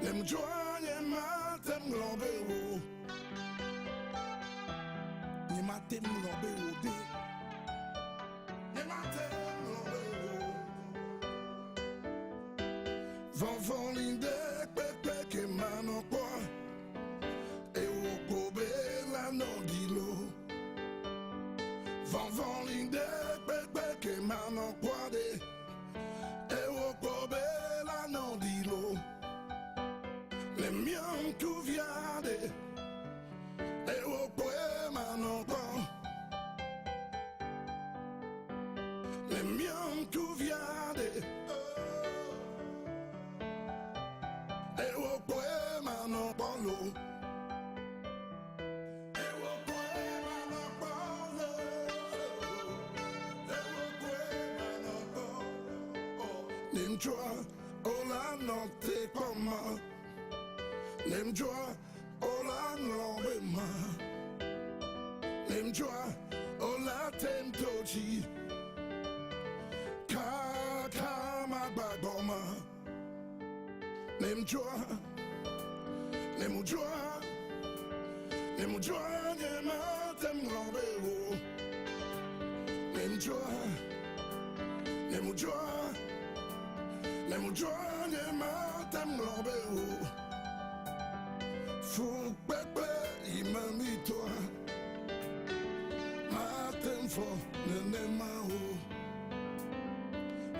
Nemjoa Yema temlobe o Yema temlobe o de Yema temlobe o Vanvan linde pepe ke manokwa E o kobe la nodilo Vanvan linde pepe ke manokwa de E o kobe la nodilo Le mian tu viade E o koe manokwa Le mian tu viade E o koe manokwa lo Nemjoa Ola notte koma Nemjoa Ola nglobe ma Nemjoa Ola temtoji Kama bagoma Nemjoa Nemujua Nemujua Yema temlobe o Nemjoa Nemujua Nemujua Yema temlobe o Fou pepe imami toi Matem fo nenema o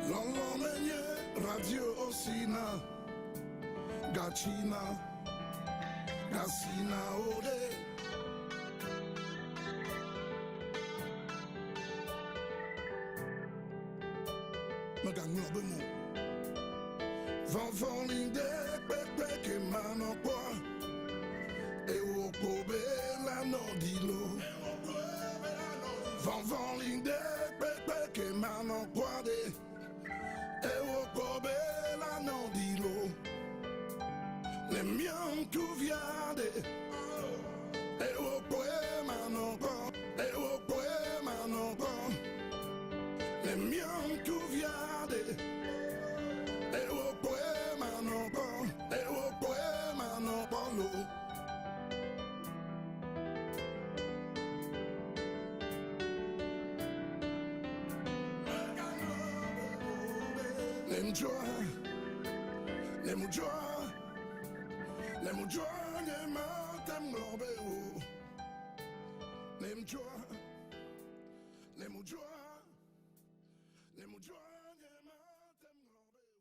Lolo menye radio osina Gachina Gasina ode Maganglobe mo Vanvan linde pepe ke manokwa E o kobe tout vient de et au poème non bon et au poème non bon les miens tout vient de et au poème non bon et au poème non bon les joie les joie les joie les matem ngorbe o les joie les joie les joie les matem ngorbe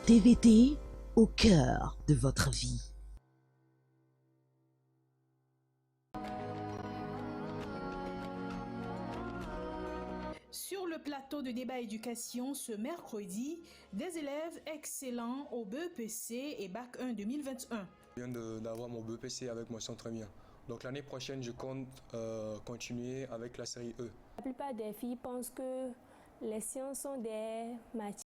TVT au cœur de votre vie. Sur le plateau de débat éducation ce mercredi, des élèves excellents au BEPC et Bac 1 2021. Je viens d'avoir mon BEPC avec mention très bien. Donc l'année prochaine, je compte continuer avec la série E. La plupart des filles pensent que les sciences sont des matières